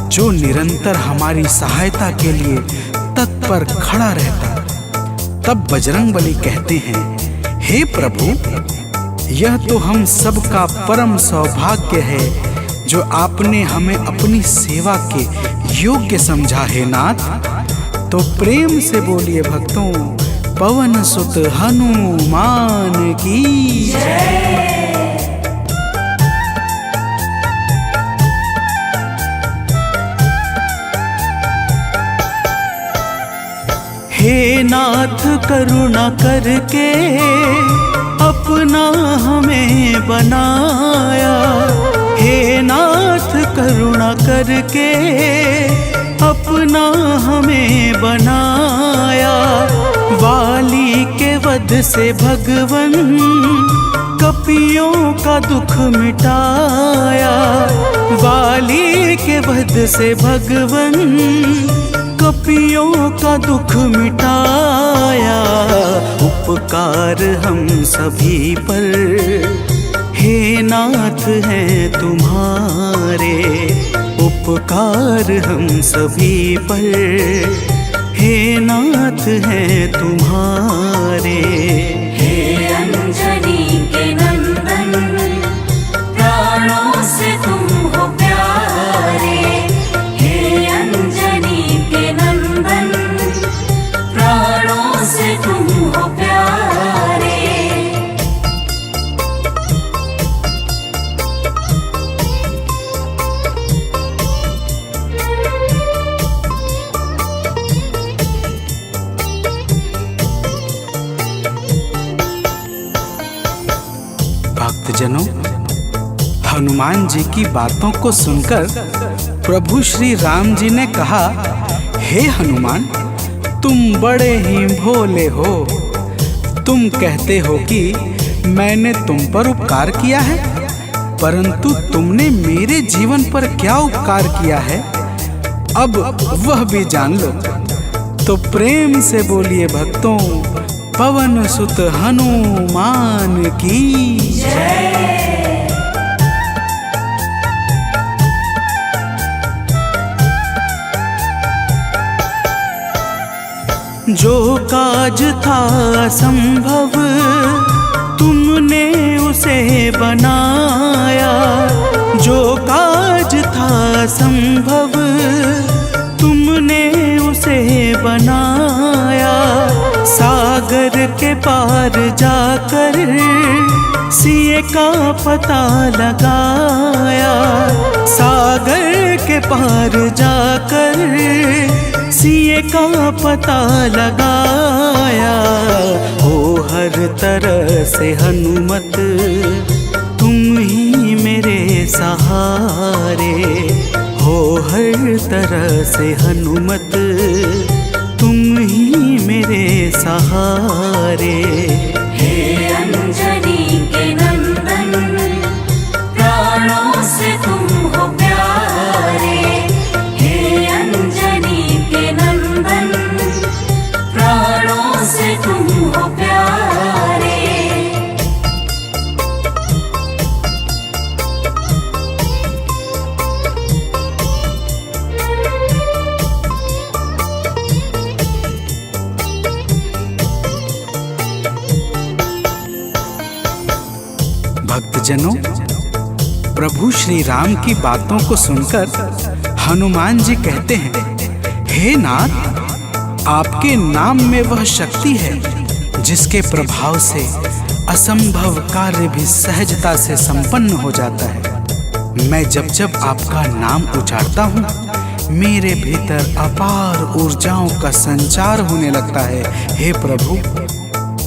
जो निरंतर हमारी सहायता के लिए तत्पर खड़ा रहता। तब बजरंगबली कहते हैं, हे प्रभु, यह तो हम सबका परम सौभाग्य है जो आपने हमें अपनी सेवा के योग्य समझा है नाथ। तो प्रेम से बोलिए भक्तों, पवन सुत हनुमान की जय। हे नाथ करुणा करके अपना हमें बनाया, हे नाथ करुणा करके अपना हमें बनाया। वाली के वध से भगवन कपियों का दुख मिटाया, वाली के वध से भगवन कपियों का दुख मिटाया। उपकार हम सभी पर हे नाथ हैं तुम्हारे, उपकार हम सभी पर हे नाथ हैं तुम्हारे। हे अंजनी के नंदन, प्राणों से तुम हो प्यारे। हे अंजनी के नंदन, प्राणों से तुम हो प्यारे। भक्तजनों, हनुमान जी की बातों को सुनकर प्रभु श्री राम जी ने कहा, हे हनुमान, तुम बड़े ही भोले हो। तुम कहते हो कि मैंने तुम पर उपकार किया है, परंतु तुमने मेरे जीवन पर क्या उपकार किया है, अब वह भी जान लो। तो प्रेम से बोलिए भक्तों, पवन सुत हनुमान की जय। जो काज था असंभव तुमने उसे बनाया, जो काज था असंभव तुमने उसे बनाया। सागर के पार जाकर सिए का पता लगाया, सागर के पार जाकर सिए का पता लगाया। हो हर तरह से हनुमत तुम ही मेरे सहारे, हो हर तरह से हनुमत तुम ही मेरे सहारे। हे अंजनी के नंदन, प्राणों से तुम हो प्यारे। हे अंजनी के नंदन, प्राणों से तुम हो प्यारे। भक्तजनों, प्रभु श्री राम की बातों को सुनकर हनुमान जी कहते हैं, हे नाथ, आपके नाम में वह शक्ति है जिसके प्रभाव से असंभव कार्य भी सहजता से संपन्न हो जाता है। मैं जब जब आपका नाम उच्चारता हूँ, मेरे भीतर अपार ऊर्जाओं का संचार होने लगता है। हे प्रभु,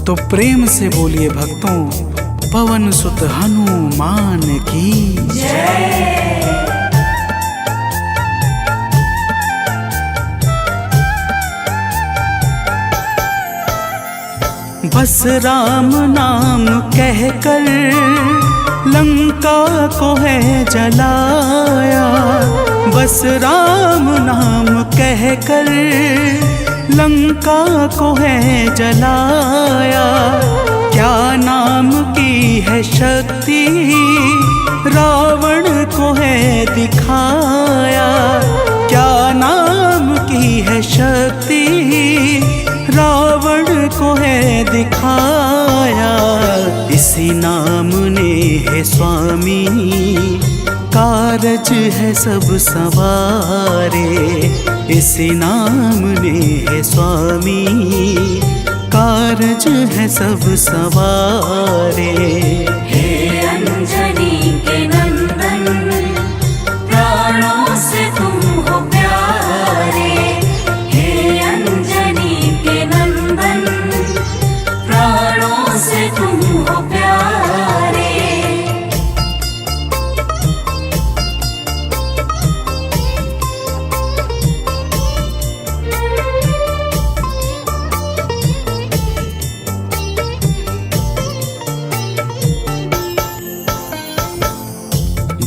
तो प्रेम से बोलिए भक्तों, पवन सुत हनुमान की जय। बस राम नाम कहकर लंका को है जलाया, बस राम नाम कहकर लंका को है जलाया। क्या नाम की है शक्ति रावण को है दिखाया, क्या नाम की है शक्ति रावण को है दिखाया। इसी नाम ने है स्वामी कारज है सब सवारे, इसी नाम ने है स्वामी कारज है सब सवारे। हे अंजनी के नंदन, प्राणों से तुम हो प्यारे। हे अंजनी के नंदन, प्राणों से तुम हो प्यारे।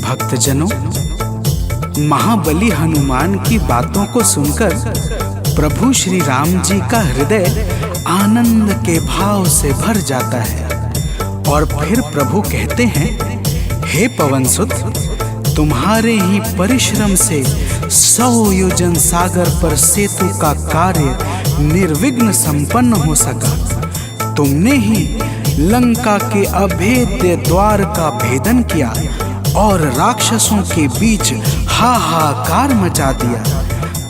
भक्तजनों, महाबली हनुमान की बातों को सुनकर प्रभु श्री राम जी का हृदय आनंद के भाव से भर जाता है और फिर प्रभु कहते हैं, हे पवनसुत, तुम्हारे ही परिश्रम से 100 योजन सागर पर सेतु का कार्य निर्विघ्न संपन्न हो सका। तुमने ही लंका के अभेद्य द्वार का भेदन किया और राक्षसों के बीच हाहाकार मचा दिया।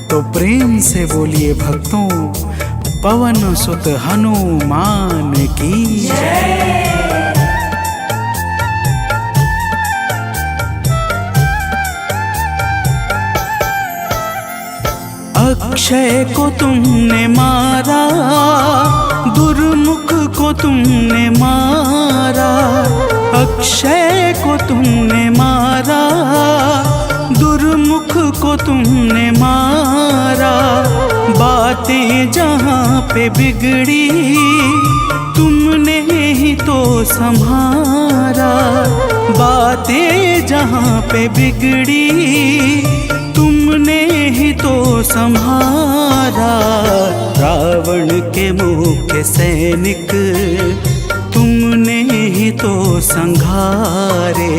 तो प्रेम से बोलिए भक्तों, पवन सुत हनुमान की जय। अक्षय को तुमने मारा, दुर्मुख को तुमने मारा, अक्षय को तुमने मारा, दुर्मुख को तुमने मारा। बातें जहाँ पे बिगड़ी तुमने ही तो संभारा, बातें जहाँ पे बिगड़ी तुमने ही तो संहारा। रावण के मुख्य सैनिक तुमने ही तो संघारे,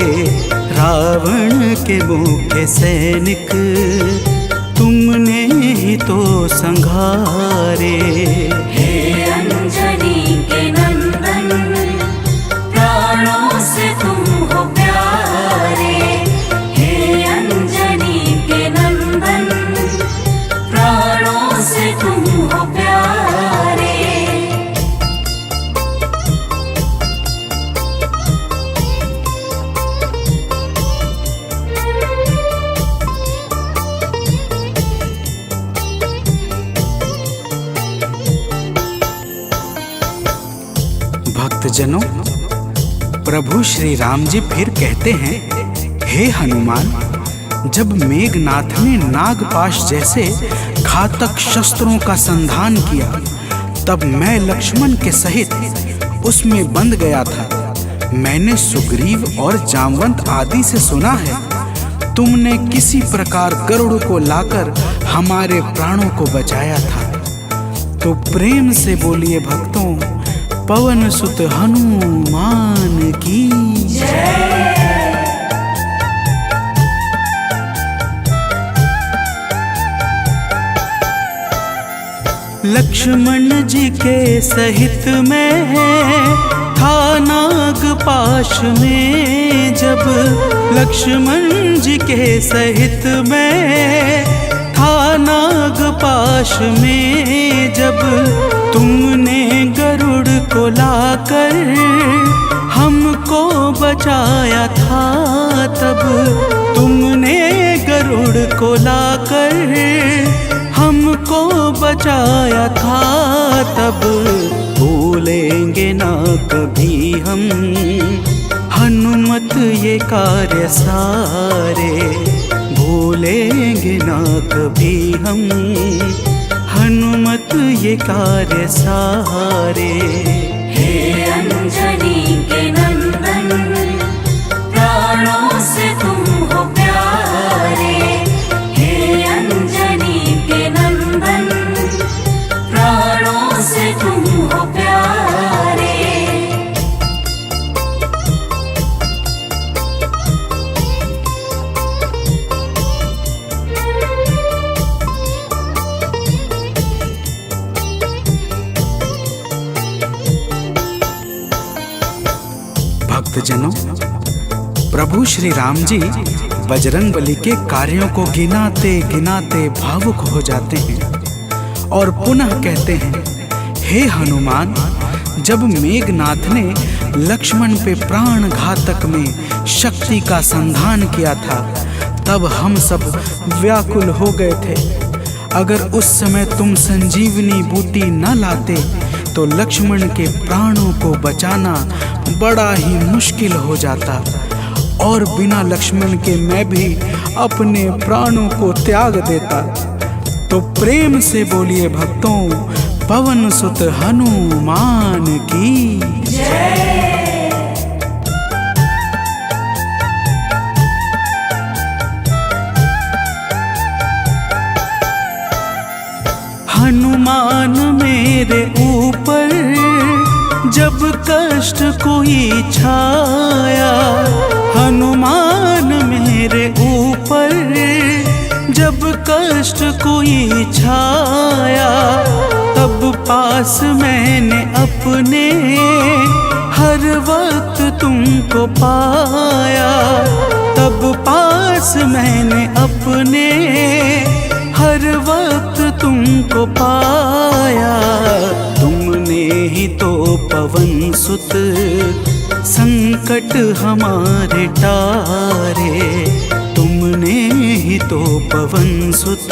रावण के मुख्य सैनिक तुमने ही तो संघारे। हे अंजनी के नंदन, प्राणों से तुम हो प्यारे। हे अंजनी के नंदन, प्राणों से तुम हो प्यारे। भक्तजनों, प्रभु श्री राम जी फिर कहते हैं, हे हनुमान, जब मेघनाथ ने नागपाश जैसे घातक शस्त्रों का संधान किया, तब मैं लक्ष्मण के सहित उसमें बंध गया था। मैंने सुग्रीव और जामवंत आदि से सुना है, तुमने किसी प्रकार गरुड़ को लाकर हमारे प्राणों को बचाया था। तो प्रेम से बोलिए भक्तों, पवन सुत हनुमान की जय। लक्ष्मण जी के सहित में था नाग पाश में जब लक्ष्मण जी के सहित मैं, था नाग पाश में जब तुमने गरुड़ को लाकर हमको बचाया था, तब तुमने गरुड़ को लाकर हमको बचाया था, तब भूलेंगे ना कभी हम हनुमत ये कार्य सारे, भूलेंगे ना कभी हम हनुमत ये कार्य सारे। हे अंजनी के नंदन, प्राणों से तुम हो प्यारे। हे अंजनी के नंदन, प्राणों से तुम हो प्यारे। भक्तजनों, प्रभु श्री राम जी बजरंगबली के कार्यों को गिनाते गिनाते भावुक हो जाते हैं और पुनः कहते हैं, हे हनुमान, जब मेघनाथ ने लक्ष्मण पे प्राण घातक में शक्ति का संधान किया था, तब हम सब व्याकुल हो गए थे। अगर उस समय तुम संजीवनी बूटी न लाते तो लक्ष्मण के प्राणों को बचाना बड़ा ही मुश्किल हो जाता, और बिना लक्ष्मण के मैं भी अपने प्राणों को त्याग देता। तो प्रेम से बोलिए भक्तों, पवन सुत हनुमान की जय। हनुमान मेरे ऊपर जब कष्ट कोई छाया, हनुमान मेरे ऊपर जब कष्ट कोई छाया, तब पास मैंने अपने हर वक्त तुमको पाया, तब पास मैंने अपने हर वक्त तुमको पाया। तुमने ही तो पवन सुत संकट हमारे टारे, तुमने ही तो पवन सुत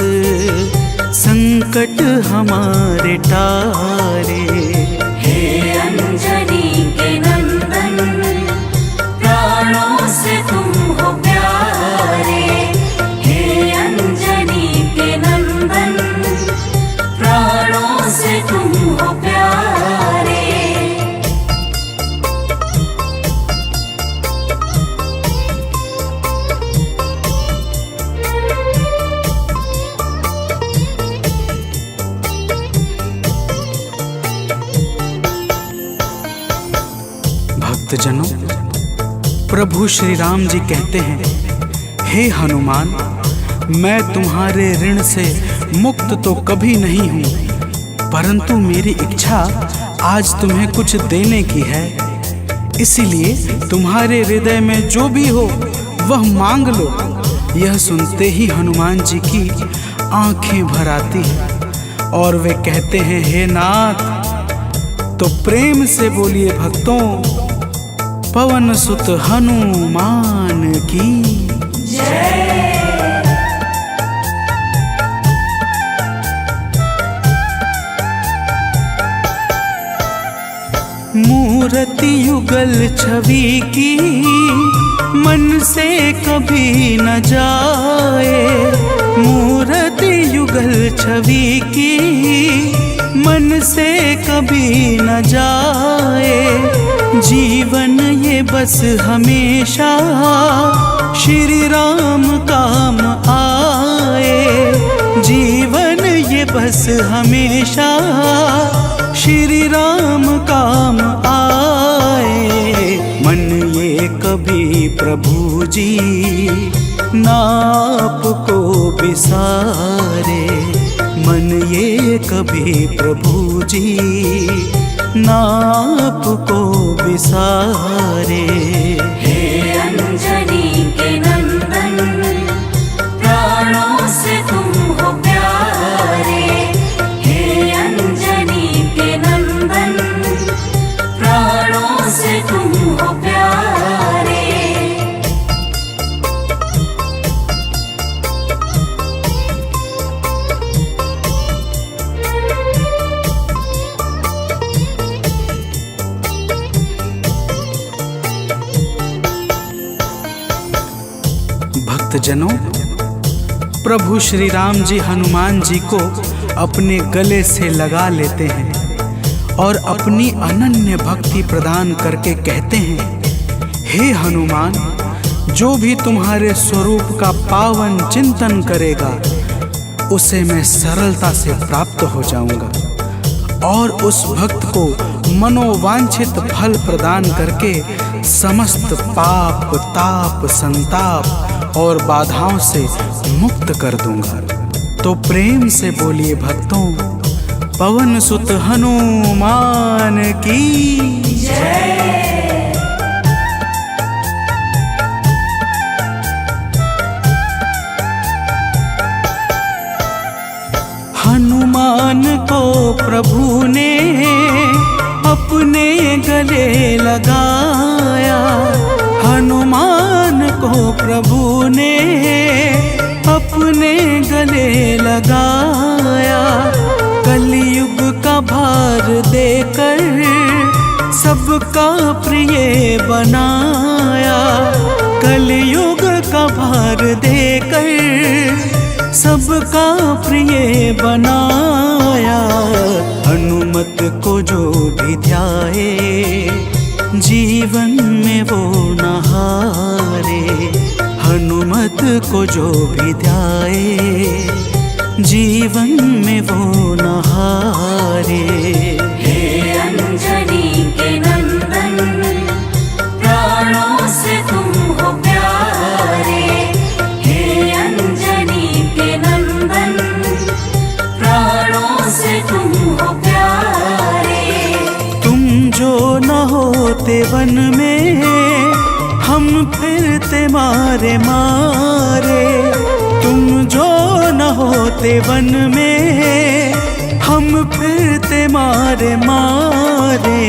संकट हमारे टारे। हे अंजनी के नंदन, प्राणों से तुम हो प्यारे। हे अंजनी के नंदन, प्राणों से तुम हो प्यारे। भक्तजनों, प्रभु श्री राम जी कहते हैं, हे हनुमान, मैं तुम्हारे ऋण से मुक्त तो कभी नहीं हूँ, परंतु मेरी इच्छा आज तुम्हें कुछ देने की है। इसीलिए तुम्हारे हृदय में जो भी हो वह मांग लो। यह सुनते ही हनुमान जी की आंखें भर आती हैं और वे कहते हैं, हे नाथ। तो प्रेम से बोलिए भक्तों, पवन सुत हनुमान की जय। मूर्ति युगल छवि की मन से कभी न जाए, मूर्ति युगल छवि की मन से कभी न जाए। जीवन ये बस हमेशा श्री राम काम आए, जीवन ये बस हमेशा श्री राम काम आए। मन ये कभी प्रभु जी नाप को बिसारे, मन ये कभी प्रभु जी नाप को विसारे। हे अंजनी के नंदन, प्राणों से तुम हो प्यारे। हे अंजनी के नंदन, प्राणों से तुम हो प्यारे। भक्तजनों, प्रभु श्री राम जी हनुमान जी को अपने गले से लगा लेते हैं और अपनी अनन्य भक्ति प्रदान करके कहते हैं, हे हनुमान, जो भी तुम्हारे स्वरूप का पावन चिंतन करेगा उसे मैं सरलता से प्राप्त हो जाऊंगा और उस भक्त को मनोवांछित फल प्रदान करके समस्त पाप, ताप, संताप और बाधाओं से मुक्त कर दूंगा। तो प्रेम से बोलिए भक्तों, पवन सुत हनुमान की जय। हनुमान को प्रभु ने अपने गले लगाया। हनुमान को प्रभु ने अपने गले लगाया। कलयुग का भार देकर सबका प्रिय बनाया। कलयुग का भार देकर सबका प्रिय बनाया। हनुमत को जो भी ध्याए जीवन में वो न हारे। हनुमत को जो भी ध्याए जीवन में वो न हारे। हे अंजनी के नंदन, प्राणों से तुम हो प्यारे। हे अंजनी के नंदन, प्राणों से तुम हो प्यारे। तुम जो न होते वन में हम फिरते मारे मारे। तुम जो न होते वन में हम फिरते मारे मारे।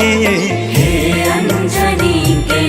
हे अंजनी के